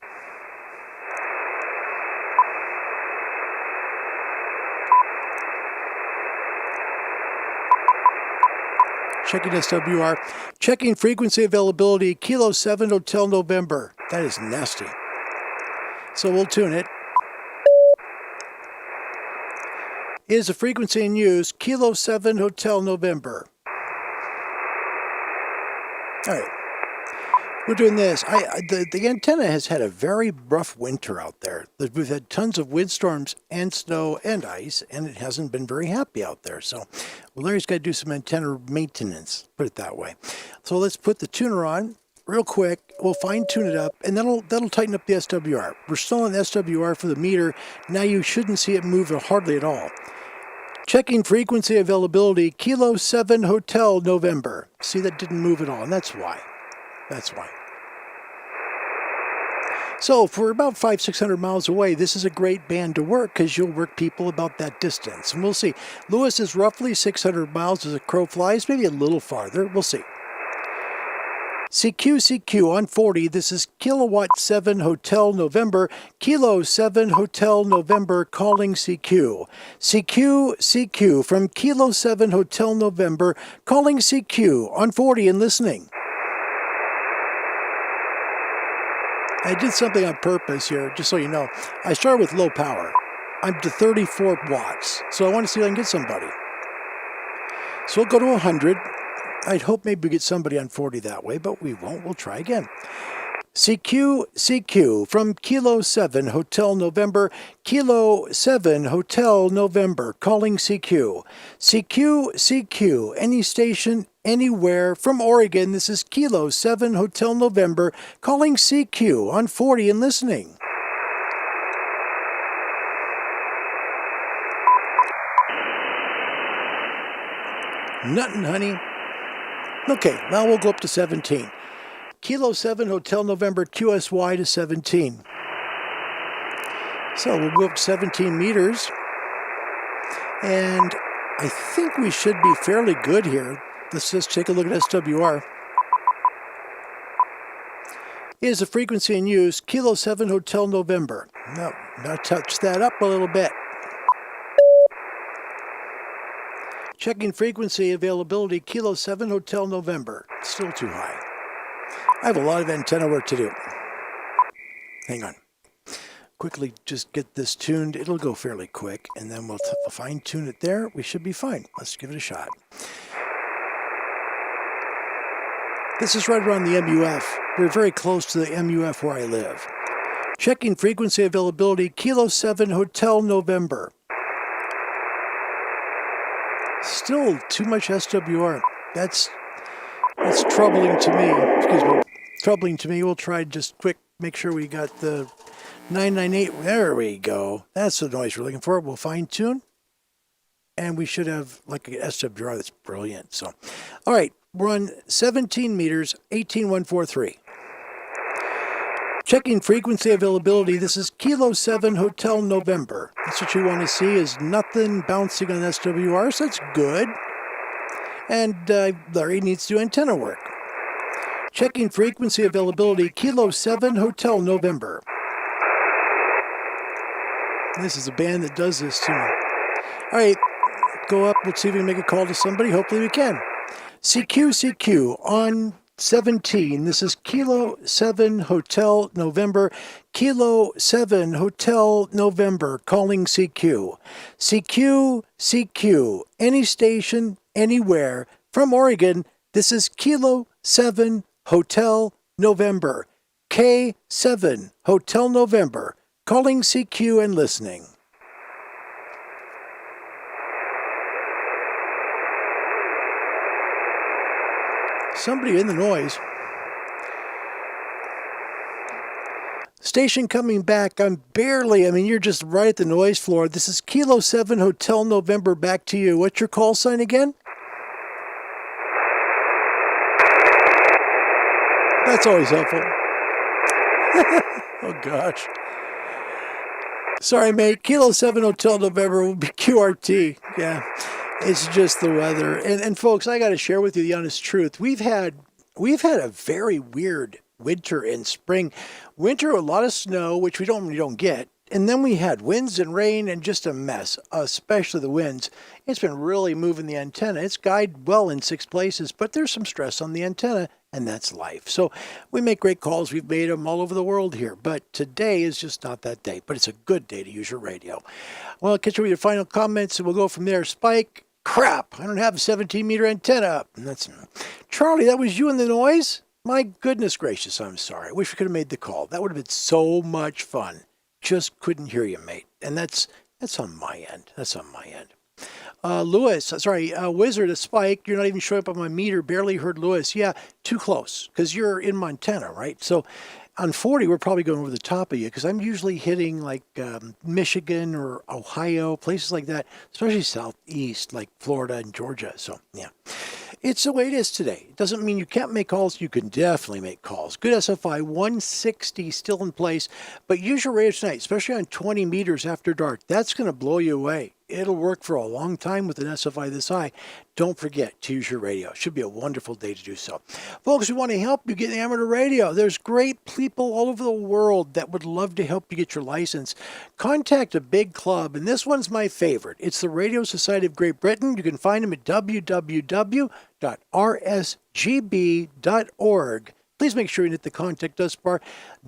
Checking SWR. Checking frequency availability. Kilo 7 Hotel November. That is nasty. So we'll tune it. Is the frequency in use? Kilo 7 Hotel November. All right, we're doing this. The antenna has had a very rough winter out there. We've had tons of windstorms and snow and ice, and it hasn't been very happy out there. So, Larry's got to do some antenna maintenance, put it that way. So let's put the tuner on real quick. We'll fine tune it up, and that'll tighten up the SWR. We're still on SWR for the meter. Now you shouldn't see it move hardly at all. Checking frequency availability, Kilo 7 Hotel November. See, that didn't move at all, and that's why. So if we're about 500-600 miles away, this is a great band to work because you'll work people about that distance. And we'll see. Lewis is roughly 600 miles as a crow flies, maybe a little farther. We'll see. CQ on 40. This is Kilowatt 7 Hotel November. Kilo 7 Hotel November calling CQ. CQ from Kilo 7 Hotel November calling CQ on 40 and listening. I did something on purpose here, just so you know. I started with low power. I'm to 34 watts, so I want to see if I can get somebody. So we'll go to 100. I'd hope maybe we get somebody on 40 that way, but we won't. We'll try again. CQ from Kilo 7 Hotel November. Kilo 7 Hotel November calling CQ. CQ, any station, anywhere from Oregon. This is Kilo 7 Hotel November calling CQ on 40 and listening. Nothing, honey. Okay, now we'll go up to 17. Kilo 7 Hotel November QSY to 17. So we'll go up to 17 meters. And I think we should be fairly good here. Let's just take a look at SWR. is the frequency in use, Kilo 7 Hotel November. No, now touch that up a little bit. Checking frequency availability, Kilo 7 Hotel November. Still too high. I have a lot of antenna work to do. Hang on. Quickly just get this tuned. It'll go fairly quick, and then we'll fine tune it there. We should be fine. Let's give it a shot. This is right around the MUF. We're very close to the MUF where I live. Checking frequency availability, Kilo 7 Hotel November. Still too much SWR. That's troubling to me. Excuse me. Troubling to me. We'll try just quick, make sure we got the 998. There we go. That's the noise we're looking for. We'll fine tune. And we should have like an SWR that's brilliant. So, all right. We're on 17 meters, 18143. Checking frequency availability. This is Kilo 7 Hotel November. That's what you want to see is nothing bouncing on SWR, so that's good. And Larry needs to do antenna work. Checking frequency availability. Kilo 7 Hotel November. This is a band that does this to me. All right, go up. Let's see if we can make a call to somebody. Hopefully we can. CQ on 17. This is Kilo 7 Hotel November. Kilo 7 Hotel November calling CQ. CQ. Any station, anywhere. From Oregon, this is Kilo 7 Hotel November. K7 Hotel November. Calling CQ and listening. Somebody in the noise. Station coming back. You're just right at the noise floor. This is Kilo 7 Hotel November. Back to you. What's your call sign again? That's always helpful. Oh, gosh. Sorry, mate. Kilo 7 Hotel November will be QRT. Yeah. It's just the weather. And folks, I got to share with you the honest truth. We've had a very weird winter and spring. Winter, a lot of snow, which we don't get. And then we had winds and rain and just a mess, especially the winds. It's been really moving the antenna. It's guided well in 6 places, but there's some stress on the antenna, and that's life. So we make great calls. We've made them all over the world here, but today is just not that day. But it's a good day to use your radio. Well, I'll catch you with your final comments, and we'll go from there. Spike. Crap, I don't have a 17-meter antenna up. And that's Charlie, that was you in the noise? My goodness gracious, I'm sorry. I wish we could have made the call. That would have been so much fun. Just couldn't hear you, mate. And that's on my end. Wizard, a Spike, you're not even showing up on my meter. Barely heard Lewis. Yeah, too close, because you're in Montana, right? So on 40, we're probably going over the top of you, because I'm usually hitting like Michigan or Ohio, places like that, especially southeast, like Florida and Georgia. So, yeah. It's the way it is today. It doesn't mean you can't make calls. You can definitely make calls. Good SFI 160 still in place, but use your radio tonight, especially on 20 meters after dark. That's going to blow you away. It'll work for a long time with an SFI this high. Don't forget to use your radio. It should be a wonderful day to do so. Folks, we want to help you get an amateur radio. There's great people all over the world that would love to help you get your license. Contact a big club, and this one's my favorite. It's the Radio Society of Great Britain. You can find them at www.rsgb.org. Please make sure you hit the Contact Us bar.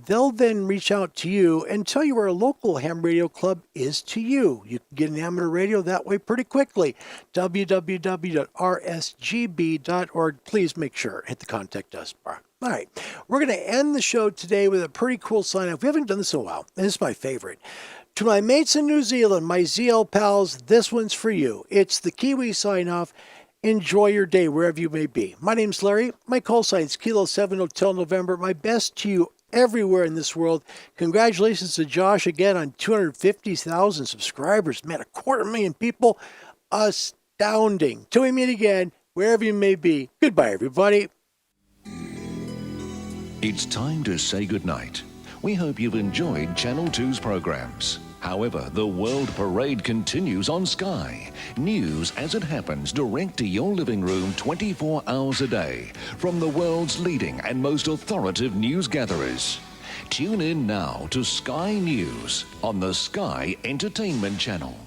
They'll then reach out to you and tell you where a local ham radio club is to you. You can get an amateur radio that way pretty quickly. www.rsgb.org. Please make sure hit the Contact Us bar. All right, we're going to end the show today with a pretty cool sign-off. We haven't done this in a while, and this is my favorite. To my mates in New Zealand, my ZL pals, this one's for you. It's the Kiwi sign-off. Enjoy your day wherever you may be. My name's Larry. My call sign is Kilo 7 Hotel November. My best to you everywhere in this world. Congratulations to Josh again on 250,000 subscribers. Man, 250,000 people. Astounding. Till we meet again, wherever you may be. Goodbye, everybody. It's time to say goodnight. We hope you've enjoyed Channel 2's programs. However, the World Parade continues on Sky. News as it happens direct to your living room 24 hours a day from the world's leading and most authoritative news gatherers. Tune in now to Sky News on the Sky Entertainment Channel.